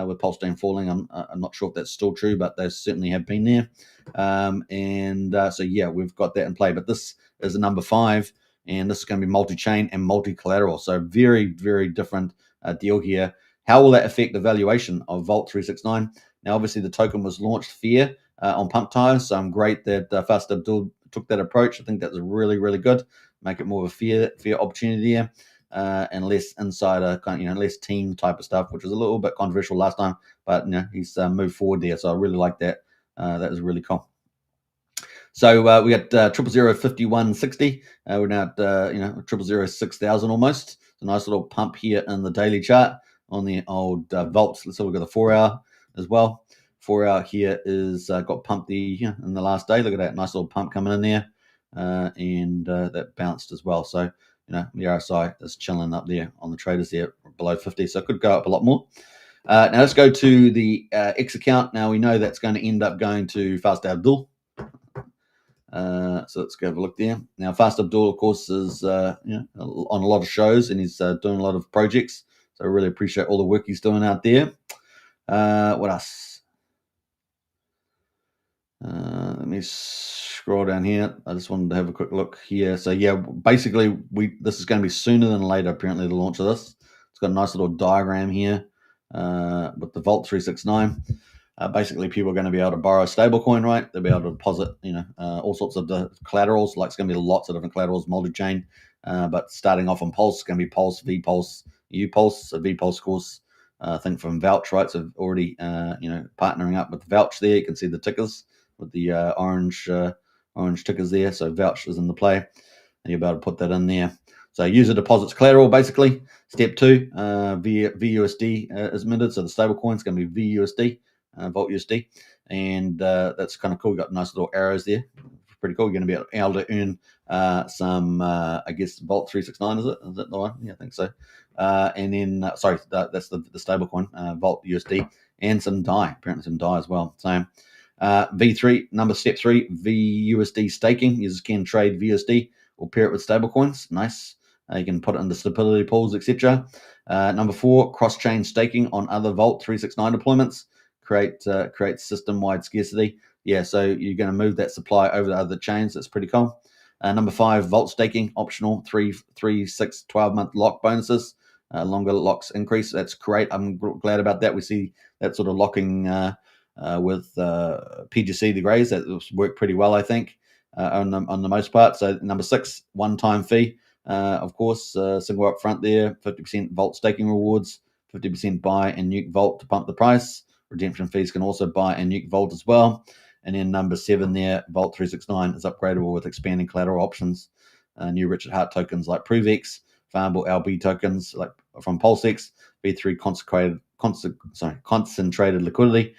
With PulseChain falling, I'm not sure if that's still true, but they certainly have been there. So, yeah, we've got that in play. But this is a number 5, and this is going to be multi-chain and multi-collateral. So very, very different deal here. How will that affect the valuation of Vault369? Now, obviously, the token was launched fair on pump tires, so I'm great that Fast Abdul took that approach. I think that's really, really good. Make it more of a fair opportunity here. and less insider kind of, less team type of stuff, which was a little bit controversial last time. But he's moved forward there, so I really like that. That was really cool. So we got 0005160. We're now at 0006000 almost. It's a nice little pump here in the daily chart on the old vaults. Let's have a look at the 4 hour as well. 4 hour here is got pumped in the last day. Look at that nice little pump coming in there, and that bounced as well. So the RSI is chilling up there on the traders there below 50. So it could go up a lot more. Now let's go to the X account. Now we know that's going to end up going to Fast Abdul. So let's go have a look there. Now, Fast Abdul, of course, is on a lot of shows, and he's doing a lot of projects. So I really appreciate all the work he's doing out there. What else? Let me scroll down here. I just wanted to have a quick look here. So yeah, basically, this is going to be sooner than later. Apparently, the launch of this. It's got a nice little diagram here with the Vault369. Basically, people are going to be able to borrow a stablecoin, right? They'll be able to deposit, all sorts of the collaterals. Like it's going to be lots of different collaterals, multi-chain. But starting off on Pulse, it's going to be Pulse, VPulse, UPulse. So VPulse, of course, I think from Vouch, right? So already, partnering up with Vouch there. You can see the tickers with the orange tickers there. So Vouch is in the play, and you'll be able to put that in there. So user deposits collateral, basically. Step 2, VUSD is minted. So the stablecoin is going to be VUSD. Vault USD, and that's kind of cool. Got nice little arrows there, pretty cool. You're going to be able to earn some, I guess, Vault369 is it? Is that the one? Yeah, I think so. And then, that's the stable coin, Vault USD, and some DAI, apparently some DAI as well. So V3, step 3, VUSD staking. Users can trade VUSD or pair it with stable coins. Nice. You can put it into stability pools, etc. Number 4, cross-chain staking on other Vault369 deployments. Create system-wide scarcity. Yeah, so you're going to move that supply over to other chains. That's pretty cool. Number 5, Vault staking, optional 3, 6, 12-month lock bonuses. Longer locks increase. That's great. I'm glad about that. We see that sort of locking with PGC, the Greys. That worked pretty well, I think, on the most part. So number 6, one-time fee. Of course, single up front there, 50% Vault staking rewards, 50% buy and nuke Vault to pump the price. Redemption fees can also buy and nuke Vault as well. And then number 7 there, Vault369 is upgradable with expanding collateral options. New Richard Hart tokens like ProveX, farmable LB tokens like from PulseX, V3 concentrated liquidity,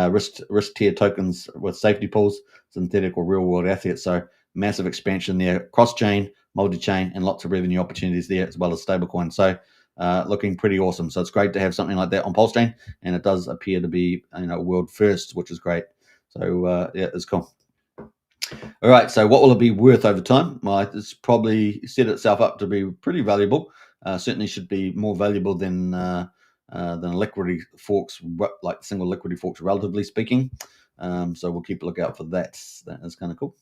risk tier tokens with safety pools, synthetic or real world assets. So massive expansion there, cross-chain, multi-chain, and lots of revenue opportunities there, as well as stablecoin. So looking pretty awesome. So it's great to have something like that on PulseChain, and it does appear to be world first, which is great. So yeah, it's cool. All right, so what will it be worth over time? Well, it's probably set itself up to be pretty valuable. Certainly should be more valuable than liquidity forks, like single liquidity forks, relatively speaking. So we'll keep a lookout for that. That is kind of cool.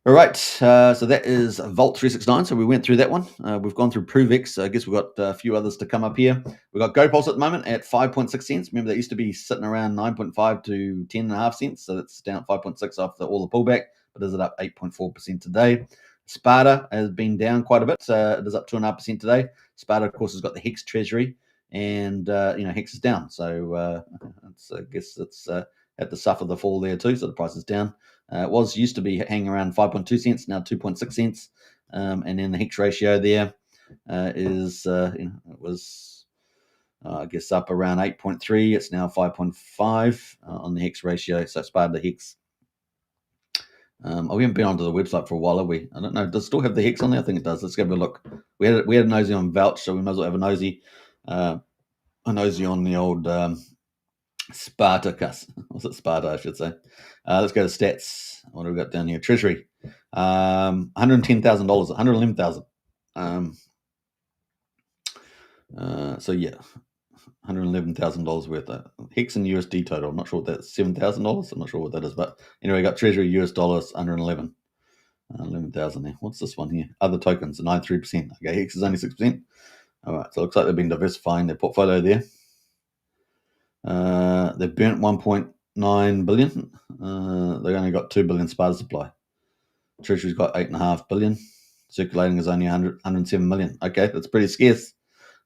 All right, so that is Vault369. So we went through that one. We've gone through ProveX. So I guess we've got a few others to come up here. We've got GoPulse at the moment at 5.6 cents. Remember, that used to be sitting around 9.5 to 10.5 cents. So that's down 5.6 after all the pullback, but is it up 8.4% today? Sparta has been down quite a bit. It is up 2.5% today. Sparta, of course, has got the Hex treasury, and Hex is down. So I guess it's had to suffer the fall there too. So the price is down. It used to be hanging around 5.2 cents, now 2.6 cents. And then the Hex ratio there is, it was, I guess, up around 8.3. It's now 5.5 on the Hex ratio. So it's part of the Hex. We haven't been onto the website for a while, have we? I don't know. Does it still have the Hex on there? I think it does. Let's give it a look. We had a nosy on Vouch, so we might as well have a nosy on the old Spartacus. What's it? Sparta, I should say. Let's go to stats. What do we got down here? Treasury. $110,000, $111,000. So yeah, $111,000 worth of Hex and USD total. I'm not sure what that's $7,000. I'm not sure what that is, but anyway, got Treasury US dollars 111. 11,000 there. What's this one here? Other tokens, 93%. Okay, Hex is only 6%. All right, so it looks like they've been diversifying their portfolio there. They've burnt 1.9 billion. They only got 2 billion Sparta supply. Treasury's got 8.5 billion. circulating is only 107 million. Okay, that's pretty scarce.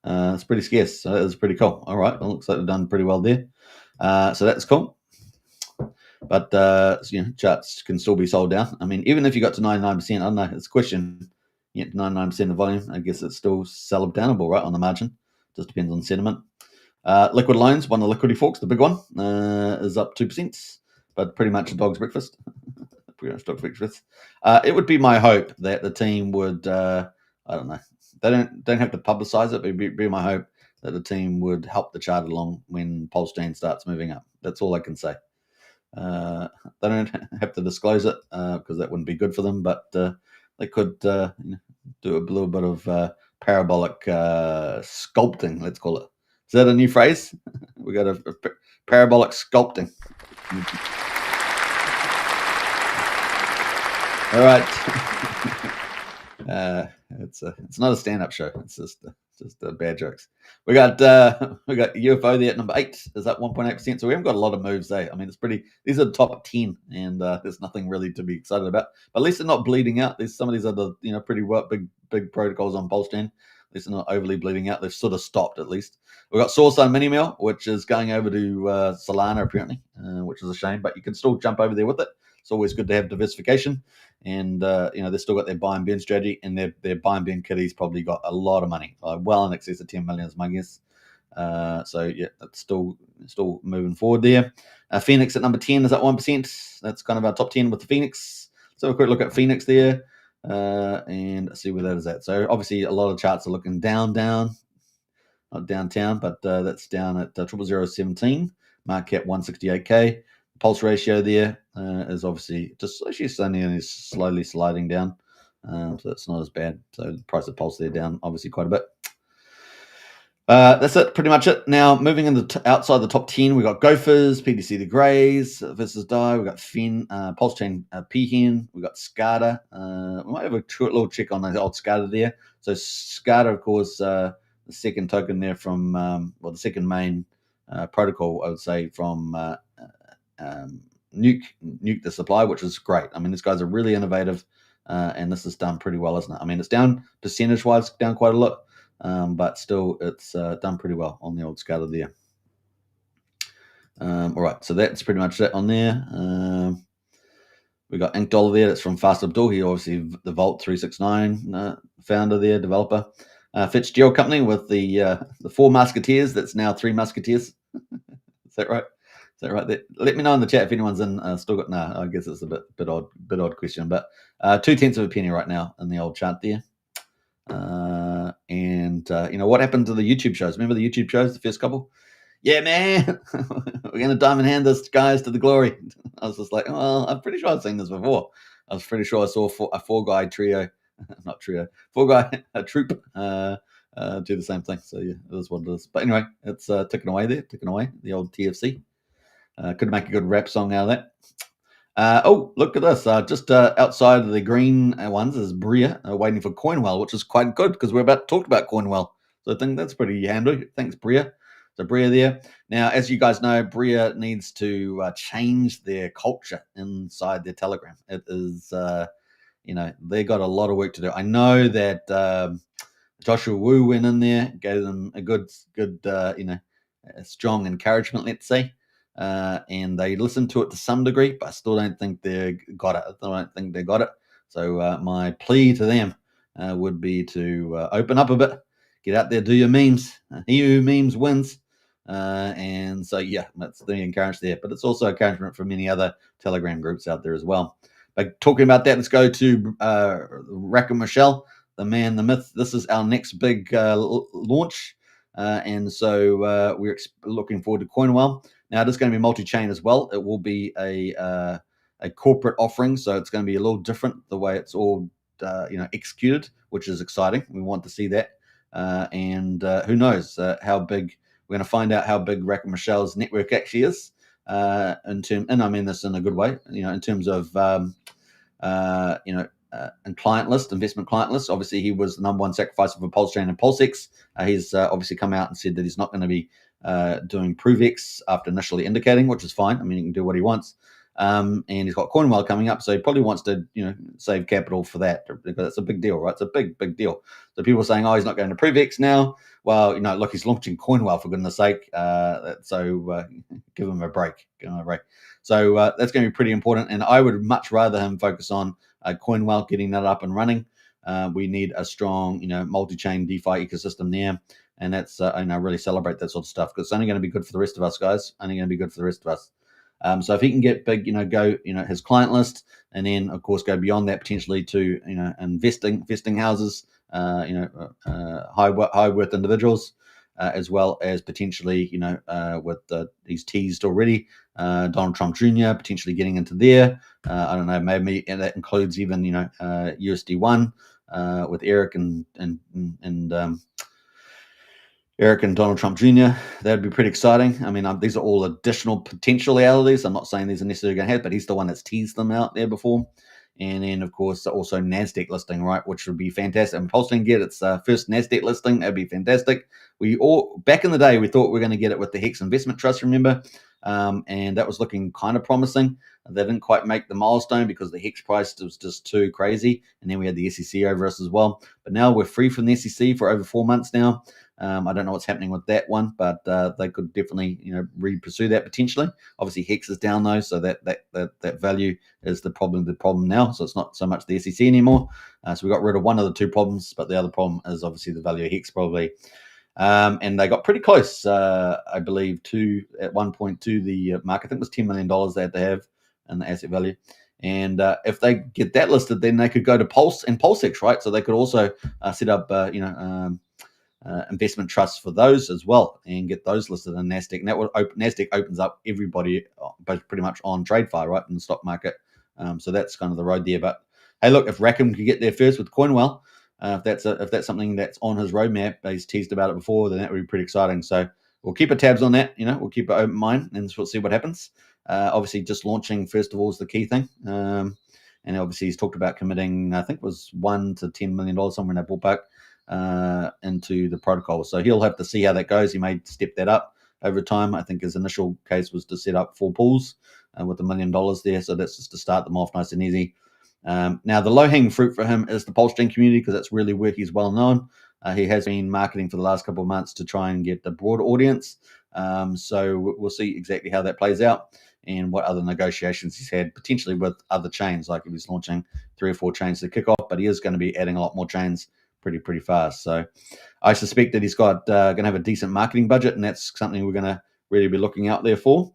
It's pretty scarce. So that's pretty cool. All right, well, looks like they've done pretty well there. So that's cool. But charts can still be sold down. I mean, even if you got to 99%, I don't know. It's a question. 99% of volume. I guess it's still sell-downable, right, on the margin. Just depends on sentiment. Liquid loans, one of the liquidity forks, the big one, is up 2%, but pretty much a dog's breakfast. Pretty much dog's breakfast. It would be my hope that the team would, I don't know, they don't have to publicize it, but it'd be my hope that the team would help the chart along when PulseChain starts moving up. That's all I can say. They don't have to disclose it because that wouldn't be good for them, but they could do a little bit of parabolic sculpting, let's call it. Is that a new phrase? We got a parabolic sculpting. All right. It's not a stand-up show. It's just bad jokes. We got UFO there at number 8. Is up 1.8%. So we haven't got a lot of moves there. I mean, it's pretty. These are the top 10, and there's nothing really to be excited about. But at least they're not bleeding out. There's some of these other pretty big protocols on PulseChain. At least they're not overly bleeding out. They've sort of stopped at least. We've got Source on Minimill, which is going over to Solana apparently, which is a shame. But you can still jump over there with it. It's always good to have diversification. And they've still got their buy and burn strategy, and their buy and burn kitty's probably got a lot of money, well in excess of 10 million is my guess. So yeah, it's still moving forward there. Phoenix at number 10 is at 1%. That's kind of our top 10 with the Phoenix. So a quick look at Phoenix there and see where that is at. So obviously a lot of charts are looking down, not downtown, but that's down at 00017. Market cap 168k. Pulse ratio there is obviously just only slowly sliding down, so it's not as bad. So the price of Pulse there down obviously quite a bit. That's it, pretty much it. Now moving in outside the top 10, we got Gophers, PDC the Greys versus Die. We got Fin, PulseChain Peahen. We got SCADA. We might have a little check on the old SCADA there. So SCADA, of course, the second token there from the second main protocol, I would say, from Nuke the supply, which is great. I mean, these guys are really innovative, and this is done pretty well, isn't it? I mean, it's down percentage-wise, down quite a lot, but still, it's done pretty well on the old scale there. All right, so that's pretty much it on there. We got Ink Dollar there. That's from Fast Abdul. He obviously the Vault369 founder there, developer. Fitzgerald Company with the 4 Musketeers. That's now 3 Musketeers. Is that right? Is that right? Let me know in the chat if anyone's in. Still got no. I guess it's a bit odd question, but 0.2 of a penny right now in the old chart there. And what happened to the YouTube shows? Remember the YouTube shows, the first couple? Yeah, man, we're gonna diamond hand this, guys, to the glory. I was just like, well, I'm pretty sure I've seen this before. I was pretty sure I saw a 4-guy trio, not trio, 4-guy a troop do the same thing. So yeah, it is what it is. But anyway, it's ticking away, the old TFC. Could make a good rap song out of that. Oh, look at this. Just outside of the green ones is Bria waiting for CoinWell, which is quite good because we're about to talk about CoinWell. So I think that's pretty handy. Thanks, Bria. So Bria there. Now, as you guys know, Bria needs to change their culture inside their Telegram. It is, they got a lot of work to do. I know that Joshua Wu went in there, gave them a good, a strong encouragement, let's say. And they listened to it to some degree, but I still don't think they got it. So my plea to them would be to open up a bit, get out there, do your memes. He who memes wins. And so, yeah, that's the encouragement there. But it's also encouragement for many other Telegram groups out there as well. But talking about that, let's go to Racker Michelle, the man, the myth. This is our next big launch. And so we're looking forward to CoinWell. Now, it is going to be multi-chain as well. It will be a corporate offering, so it's going to be a little different the way it's all executed, which is exciting. We want to see that. And who knows how big. We're going to find out how big Racker Michelle's network actually is. And I mean this in a good way, in terms of and client list, investment client list. Obviously, he was the number one sacrifice for PulseChain and PulseX. He's obviously come out and said that he's not going to be doing ProveX after initially indicating, which is fine. I mean, he can do what he wants. And he's got CoinWell coming up, so he probably wants to, save capital for that, because it's a big deal, right? It's a big deal. So people are saying, oh, he's not going to ProveX now. Well, look, he's launching CoinWell, for goodness sake. So give him a break. So that's going to be pretty important, and I would much rather him focus on CoinWell, getting that up and running. We need a strong, multi-chain DeFi ecosystem there, and that's I really celebrate that sort of stuff, because it's only going to be good for the rest of us, guys. Only going to be good for the rest of us. So if he can get big, go, his client list, and then of course go beyond that potentially to, investing houses, high worth individuals, as well as potentially, with he's teased already, Donald Trump Jr. potentially getting into there. I don't know, maybe that includes even, USD1 with Eric and Eric and Donald Trump Jr. That'd be pretty exciting. I mean, these are all additional potentialities. I'm not saying these are necessarily going to happen, but he's the one that's teased them out there before. And then, of course, also NASDAQ listing, right, which would be fantastic. And PulseChain get its first NASDAQ listing. That'd be fantastic. Back in the day, we thought we were going to get it with the Hex Investment Trust, remember? And that was looking kind of promising. They didn't quite make the milestone because the Hex price was just too crazy. And then we had the SEC over us as well. But now we're free from the SEC for over 4 months now. I don't know what's happening with that one, but they could definitely, re-pursue that potentially. Obviously, Hex is down though, so that value is the problem now. So it's not so much the SEC anymore. So we got rid of one of the two problems, but the other problem is obviously the value of Hex probably. And they got pretty close, I believe, at one point to the market. I think it was $10 million they had to have in the asset value. And if they get that listed, then they could go to Pulse and PulseX, right? So they could also set up, investment trusts for those as well, and get those listed in NASDAQ. And that would NASDAQ opens up everybody, pretty much on TradeFi, right, in the stock market. So that's kind of the road there. But hey, look, if Rackham could get there first with CoinWell, if that's something that's on his roadmap, he's teased about it before, then that would be pretty exciting. So we'll keep our tabs on that. We'll keep an open mind and we'll see what happens. Obviously, just launching first of all is the key thing. And obviously, he's talked about committing, I think it was $1 to $10 million, somewhere in that ballpark, into the protocol. So he'll have to see how that goes. He may step that up over time. I think his initial case was to set up 4 pools with $1 million there. So that's just to start them off nice and easy. Now, the low-hanging fruit for him is the PulseChain community, because that's really where he's well known. He has been marketing for the last couple of months to try and get a broader audience. So we'll see exactly how that plays out and what other negotiations he's had potentially with other chains, like if he's launching 3 or 4 chains to kick off, but he is going to be adding a lot more chains pretty fast. So I suspect that he's got going to have a decent marketing budget, and that's something we're going to really be looking out there for.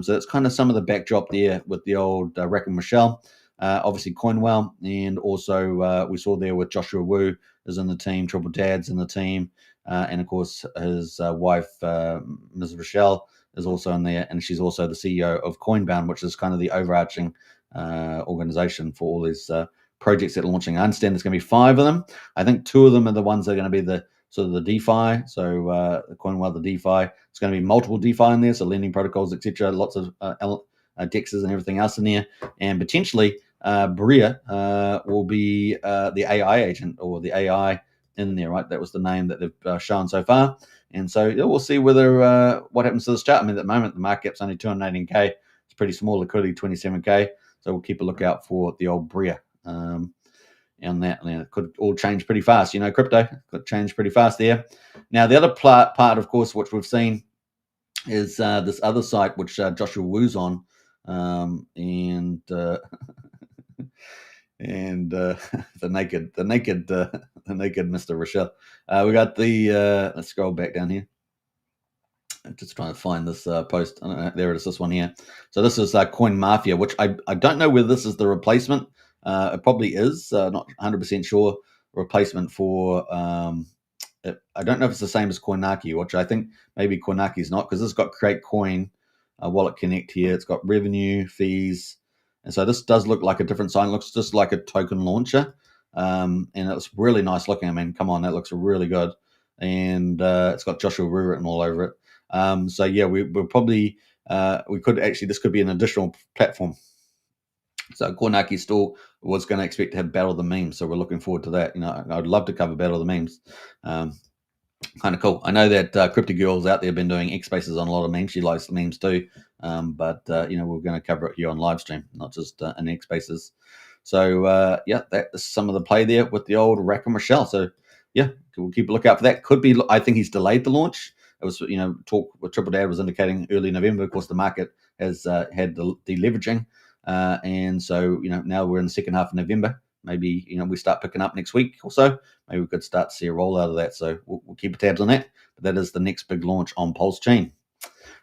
So that's kind of some of the backdrop there with the old Rack and Michelle. Obviously CoinWell, and also we saw there with Joshua Wu is in the team, Triple Dad's in the team, and of course his wife, Ms. Rochelle, is also in there, and she's also the CEO of Coinbound, which is kind of the overarching organization for all these projects that are launching. I understand there's going to be 5 of them. I think 2 of them are the ones that are going to be the sort of the DeFi. So CoinWell, the DeFi. It's going to be multiple DeFi in there, so lending protocols, etc. Lots of DEXs and everything else in there, and potentially Bria will be the AI agent, or the AI in there, right? That was the name that they've shown so far. And so we'll see whether what happens to this chart. I mean, at the moment, the market cap's only 218K. It's pretty small liquidity, 27K. So we'll keep a lookout for the old Bria. On that, it could all change pretty fast. Crypto could change pretty fast there. Now, the other part, of course, which we've seen is this other site, which Joshua Wu's on, and the naked Mr. Rochelle. We got the let's scroll back down here. I'm just trying to find this post. I don't know, there it is, this one here. So this is Coin Mafia, which I don't know whether this is the replacement. It probably is, not 100% sure, replacement for I don't know if it's the same as Coinaki, which I think maybe Coinaki is not, because it's got Create Coin, Wallet Connect here. It's got revenue, fees. And so this does look like a different sign. It looks just like a token launcher. And it's really nice looking. I mean, come on, that looks really good. And it's got Joshua Wu written all over it. So yeah, we're probably, this could be an additional platform. So Coinaki still was going to expect to have Battle of the Memes. So we're looking forward to that. I'd love to cover Battle of the Memes. Kind of cool. I know that Crypto Girl's out there been doing X Spaces on a lot of memes. She likes the memes too. but we're going to cover it here on live stream, not just in X Spaces. So yeah, that is some of the play there with the old Rack and Rochelle. So yeah, we'll keep a lookout for that. Could be, I think he's delayed the launch. It was, talk with Triple Dad was indicating early November. Of course, the market has had the deleveraging, and so now we're in the second half of November. Maybe we start picking up next week or so. Maybe we could start to see a rollout of that. So we'll keep tabs on that. But that is the next big launch on PulseChain.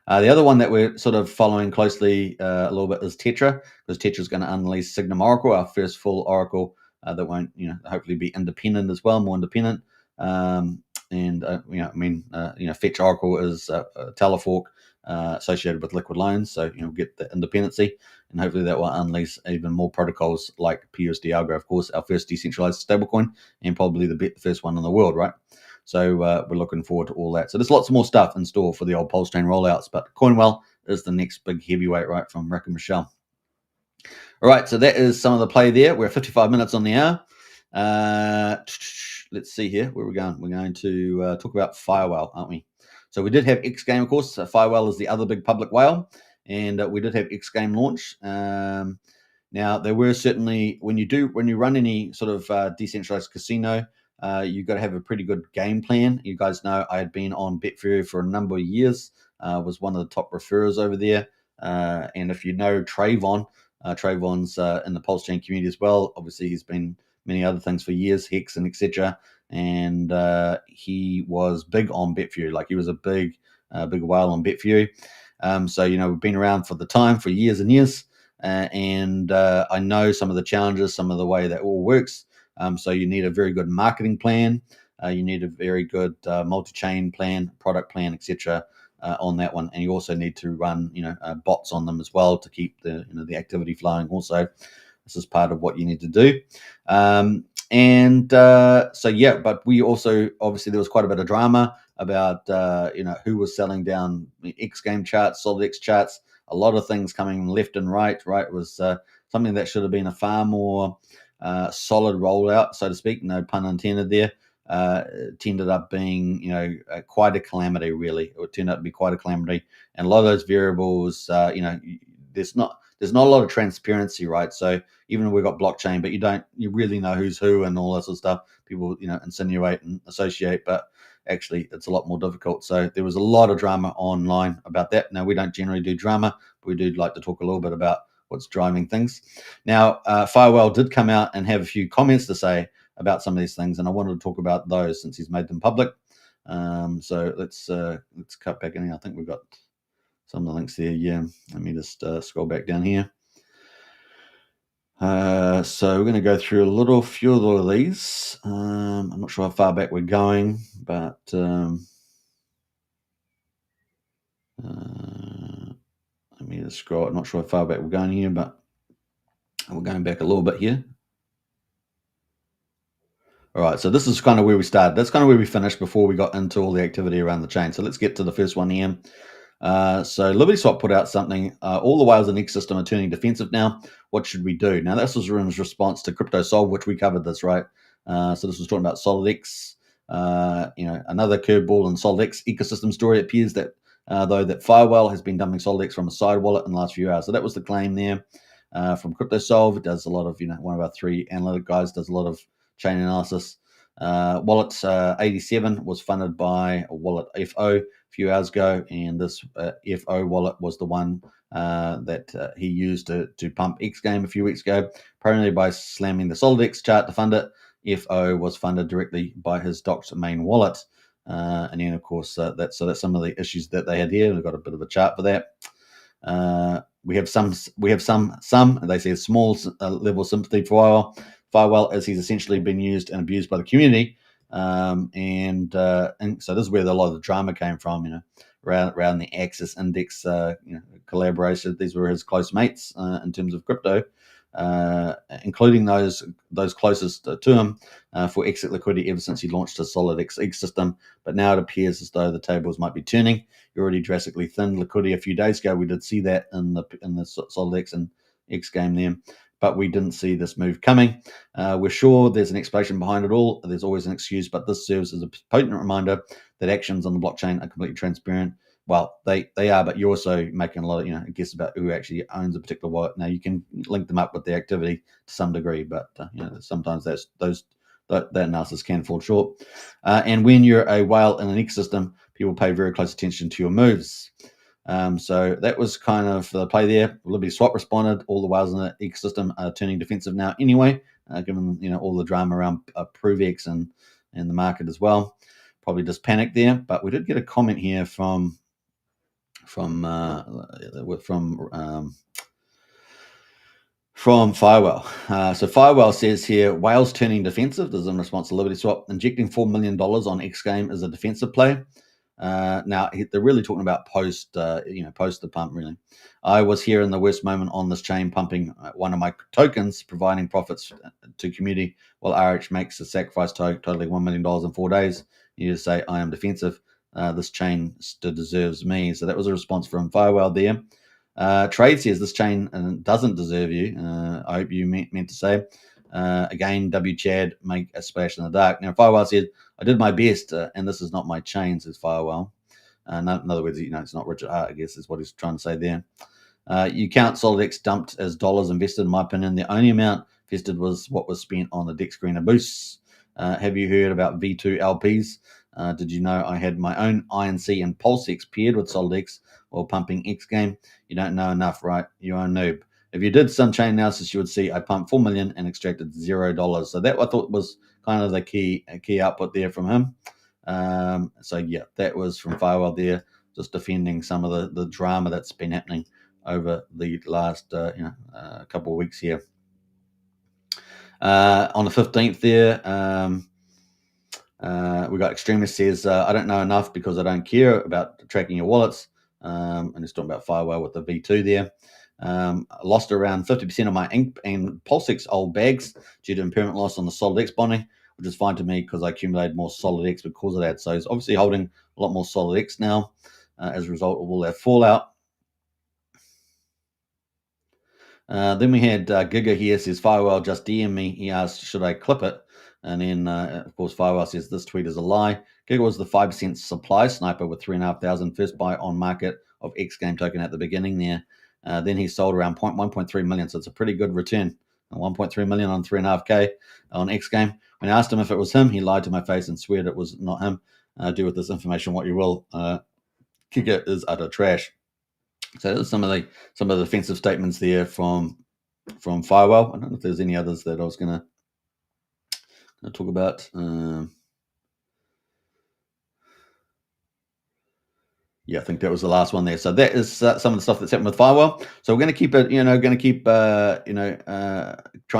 The other one that we're sort of following closely a little bit is Tetra, because Tetra is going to unleash Signum Oracle, our first full Oracle that won't, hopefully be independent as well, more independent. Fetch Oracle is a telefork associated with liquid loans, so get the independency, and hopefully that will unleash even more protocols like PUSD ALGO, of course, our first decentralized stablecoin, and probably the first one in the world, right? So we're looking forward to all that. So there's lots more stuff in store for the old PulseChain rollouts, but CoinWell is the next big heavyweight, right, from Rick and Michelle. All right, so that is some of the play there. We're 55 minutes on the hour. Let's see here. Where are we going? We're going to talk about FireWhale, aren't we? So we did have X Game, of course. FireWhale is the other big public whale, and we did have X Game launch. Now, there were certainly, when you run any sort of decentralized casino, you've got to have a pretty good game plan. You guys know I had been on Betfair for a number of years, was one of the top referrers over there. And if you know Trayvon, Trayvon's in the PulseChain community as well. Obviously, he's been many other things for years, Hex and etc. And he was big on Betfair. Like, he was a big whale on Betfair. So, we've been around for the time for years and years. And I know some of the challenges, some of the way that all works. So you need a very good marketing plan. You need a very good multi-chain plan, product plan, etc. On that one, and you also need to run, bots on them as well to keep the activity flowing. Also, this is part of what you need to do. So yeah, but we also, obviously there was quite a bit of drama about who was selling down the X Game charts, Solid X charts. A lot of things coming left and right. Right, it was something that should have been a far more solid rollout, so to speak, no pun intended there. It ended up being, quite a calamity, really. It turned out to be quite a calamity. And a lot of those variables, there's not a lot of transparency, right? So even if we've got blockchain, but you really know who's who and all that sort of stuff. People, insinuate and associate, but actually it's a lot more difficult. So there was a lot of drama online about that. Now, we don't generally do drama, but we do like to talk a little bit about what's driving things. Now, FireWhale did come out and have a few comments to say about some of these things, and I wanted to talk about those since he's made them public. So let's cut back in. I think we've got some of the links there. Yeah, let me just scroll back down here. So we're going to go through a few of these. I'm not sure how far back we're going, but let me just scroll. I'm not sure how far back we're going here, but we're going back a little bit here. All right, so this is kind of where we started. That's kind of where we finished before we got into all the activity around the chain. So let's get to the first one here. So LibertySwap put out something. All the whales in the X system are turning defensive now. What should we do? Now, this was in response to CryptoSolve, which we covered this, right? So this was talking about SolidX. Another curveball in SolidX ecosystem story. It appears that though that FireWhale has been dumping SolidX from a side wallet in the last few hours. So that was the claim there from CryptoSolve. It does a lot of, one of our three analytic guys does a lot of chain analysis. Wallet 87 was funded by a wallet FO a few hours ago, and this FO wallet was the one that he used to pump X Game a few weeks ago, primarily by slamming the SolidX chart to fund it. FO was funded directly by his docked main wallet, and then of course that's some of the issues that they had here. We've got a bit of a chart for that. We have some. They say small level of sympathy for FireWhale, as he's essentially been used and abused by the community, and so this is where a lot of the drama came from. Around the Axis Index, collaboration. These were his close mates in terms of crypto, including those closest to him for exit liquidity ever since he launched his SolidX system. But now it appears as though the tables might be turning. He already drastically thinned liquidity a few days ago. We did see that in the SolidX and X Game there, but we didn't see this move coming. We're sure there's an explanation behind it all. There's always an excuse, but this serves as a potent reminder that actions on the blockchain are completely transparent. well, they are, but you're also making a lot of guess about who actually owns a particular wallet. Now you can link them up with the activity to some degree, but sometimes that analysis can fall short. And when you're a whale in an ecosystem, people pay very close attention to your moves. So that was kind of the play there. LibertySwap responded. All the whales in the ecosystem are turning defensive now anyway, given all the drama around ProveX and the market as well. Probably just panicked there. But we did get a comment here from FireWhale. So FireWhale says here, whales turning defensive. This is in response to LibertySwap. Injecting $4 million on X game is a defensive play. Now they're really talking about post the pump. Really, I was here in the worst moment on this chain, pumping one of my tokens, providing profits to community, while RH makes a sacrifice totaling $1 million in 4 days. You just say, I am defensive. This chain still deserves me. So that was a response from FireWhale there. Trade says this chain doesn't deserve you. I hope you meant to say. Again, Chad make a splash in the dark. Now, FireWhale said, I did my best, and this is not my chain, says FireWhale. In other words, it's not Richard Hart, I guess, is what he's trying to say there. You count SolidX dumped as dollars invested, in my opinion. The only amount invested was what was spent on the DEX screener boosts. Have you heard about V2 LPs? Did you know I had my own INC and PulseX paired with SolidX while pumping X game? You don't know enough, right? You're a noob. If you did some chain analysis, you would see I pumped $4 million and extracted $0. So that I thought was kind of the key output there from him. So yeah, that was from FireWhale there, just defending some of the drama that's been happening over the last couple of weeks here. On the 15th there, we got Extremist says, I don't know enough because I don't care about tracking your wallets. And he's talking about FireWhale with the V2 there. Lost around 50% of my Ink and PulseX old bags due to impairment loss on the SolidX bonding, which is fine to me because I accumulated more SolidX because of that. So he's obviously holding a lot more SolidX now as a result of all that fallout. Then we had Giga here says, FireWhale just DM me. He asked, should I clip it? And then, of course, FireWhale says this tweet is a lie. Giga was the 5% supply sniper with 3,500 first buy on market of X game token at the beginning there. Then he sold around 1.3 million, so it's a pretty good return. 1.3 million on 3.5K on X game. When I asked him if it was him, he lied to my face and swore it was not him. Do with this information what you will. Giga is utter trash. So there's some of the defensive statements there from FireWhale. I don't know if there's any others that I was going to talk about. Yeah, I think that was the last one there. So that is some of the stuff that's happened with FireWhale. So we're going to keep it, trying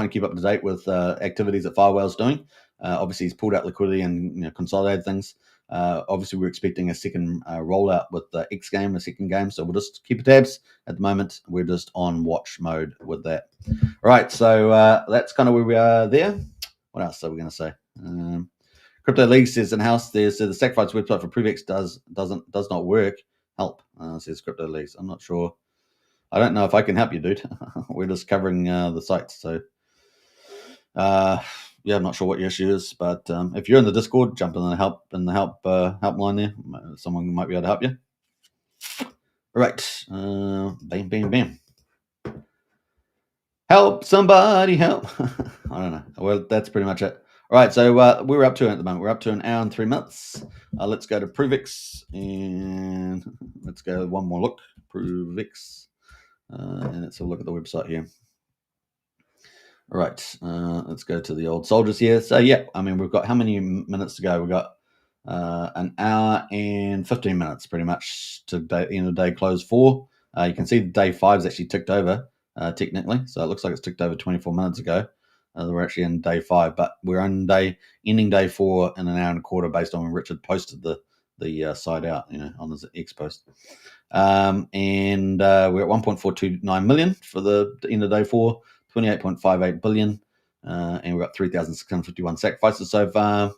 to keep up to date with activities that FireWhale's doing. Obviously, he's pulled out liquidity and consolidated things. Obviously, we're expecting a second rollout with the X game, a second game. So we'll just keep tabs. At the moment, we're just on watch mode with that. All right, so that's kind of where we are there. What else are we going to say? Crypto League says in-house there, so the sacrifice website for ProveX does not work. Help, says Crypto Leagues. I'm not sure. I don't know if I can help you, dude. We're just covering the sites. So, yeah, I'm not sure what your issue is, but if you're in the Discord, jump in the helpline there. Someone might be able to help you. All right. Bam, bam, bam. Help, somebody help. I don't know. Well, that's pretty much it. All right, so we're up to at the moment. We're up to an hour and 3 minutes. Let's go to ProveX and let's go one more look. ProveX. And let's have a look at the website here. All right, let's go to the old soldiers here. So, yeah, I mean, we've got how many minutes to go? We've got an hour and 15 minutes pretty much to the end of day close 4. You can see day 5's actually ticked over technically. So it looks like it's ticked over 24 minutes ago. We're actually in day 5, but we're on ending day 4 in an hour and a quarter based on when Richard posted the site out, on his X post. And we're at 1.429 million for the end of day 4, 28.58 billion, and we've got 3,651 sacrifices so far.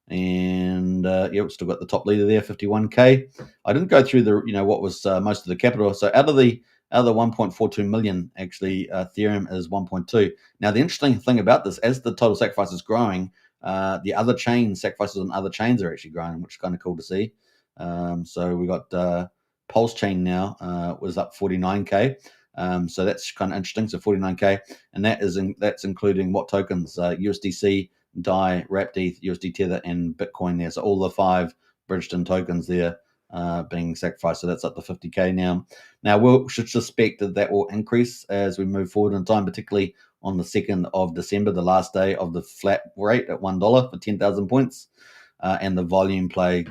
And we've still got the top leader there, 51K. I didn't go through what was most of the capital. So out of the 1.42 million, actually, Ethereum is 1.2. Now, the interesting thing about this, as the total sacrifice is growing, the other chains, sacrifices on other chains are actually growing, which is kind of cool to see. So we got PulseChain now was up 49K. So that's kind of interesting. So 49K, and that's including what tokens? USDC, DAI, WrappedETH, USD Tether, and Bitcoin there. So all the 5 Bridgeton tokens there being sacrificed. So that's up to 50K now. Now we should suspect that will increase as we move forward in time, particularly on the 2nd of December, the last day of the flat rate at $1 for 10,000 points. And the volume play,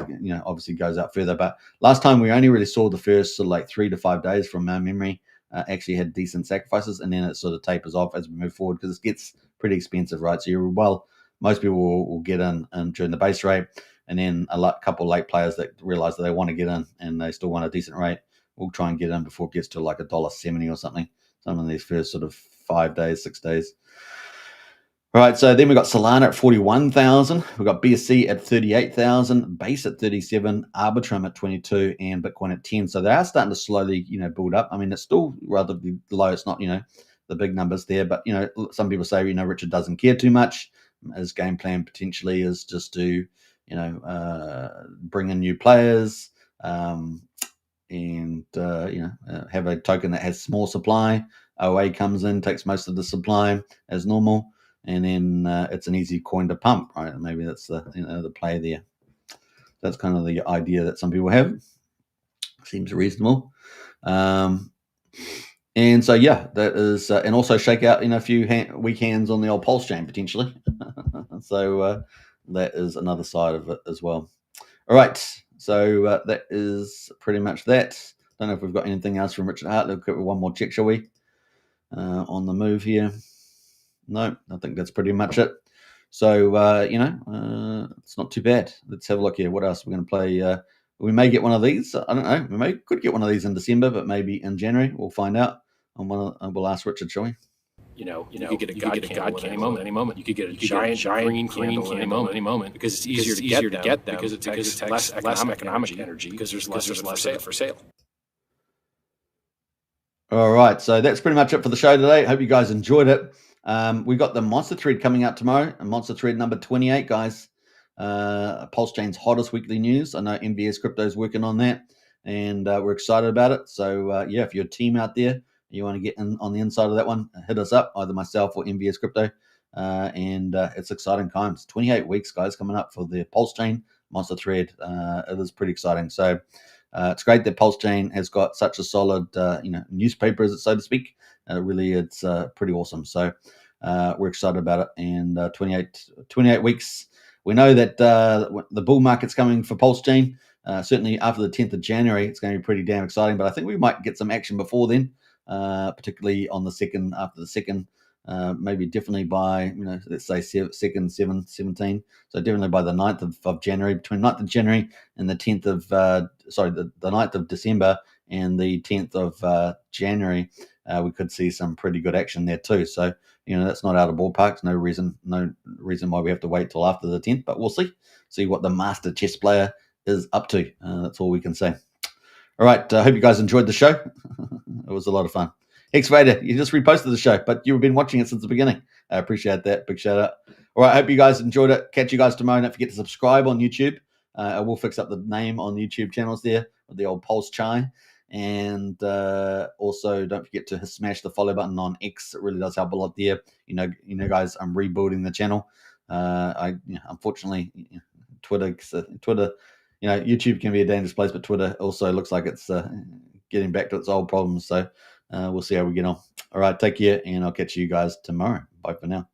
obviously goes up further. But last time we only really saw the first sort of like 3 to 5 days from our memory actually had decent sacrifices, and then it sort of tapers off as we move forward because it gets pretty expensive, right? So most people will get in during the base rate, and then a couple of late players that realize that they want to get in and they still want a decent rate will try and get in before it gets to like $1.70 or something. Some of these first sort of 5 days, 6 days. All right, so then we got Solana at 41,000. We've got BSC at 38,000, Base at 37, Arbitrum at 22, and Bitcoin at 10. So they are starting to slowly, build up. I mean, it's still relatively low. It's not, the big numbers there. But, some people say, Richard doesn't care too much. His game plan potentially is just to, bring in new players and, have a token that has small supply. OA comes in, takes most of the supply as normal. And then it's an easy coin to pump, right? Maybe that's the play there. That's kind of the idea that some people have. Seems reasonable. And so, that is, and also shake out a few weak hands on the old PulseChain potentially. So that is another side of it as well. All right, so that is pretty much that. Don't know if we've got anything else from Richard Hart. Let's give it one more check, shall we? On the move here. No, I think that's pretty much it. So, it's not too bad. Let's have a look here. What else we're going to play? We may get one of these. I don't know. We could get one of these in December, but maybe in January. We'll find out. We'll ask Richard, shall we? You could get a god candle at any moment. You could get a giant green candle at any moment, because it's easier to get them because it's less economic energy because there's less for sale. All right, so that's pretty much it for the show today. Hope you guys enjoyed it. We got the Monster Thread coming out tomorrow, Monster Thread number 28, guys. PulseChain's hottest weekly news. I know MVS Crypto is working on that, and we're excited about it. So, if you're a team out there, you want to get in on the inside of that one, hit us up, either myself or MVS Crypto. And it's exciting times. 28 weeks, guys, coming up for the PulseChain Monster Thread. It is pretty exciting. So, it's great that PulseChain has got such a solid, newspaper, so to speak. Really, it's pretty awesome. So we're excited about it. And 28 weeks. We know that the bull market's coming for PulseChain. Certainly after the 10th of January, it's going to be pretty damn exciting. But I think we might get some action before then, particularly on the 2nd, after the 2nd. Maybe definitely by, let's say 2nd, 7th, 17. So definitely by the 9th of January, between 9th of January and the 10th of, the 9th of December and the 10th of January, we could see some pretty good action there too. So, that's not out of ballpark. No reason why we have to wait till after the 10th, but we'll see what the master chess player is up to. That's all we can say. All right. I hope you guys enjoyed the show. It was a lot of fun. X Vader, you just reposted the show, but you've been watching it since the beginning. I appreciate that. Big shout out. All right. I hope you guys enjoyed it. Catch you guys tomorrow. Don't forget to subscribe on YouTube. I will fix up the name on the YouTube channels there with the old PulseChain. And also don't forget to smash the follow button on X. It really does help a lot there. Guys, I'm rebuilding the channel. Unfortunately, Twitter, YouTube can be a dangerous place, but Twitter also looks like it's getting back to its old problems. So we'll see how we get on. All right, take care, and I'll catch you guys tomorrow. Bye for now.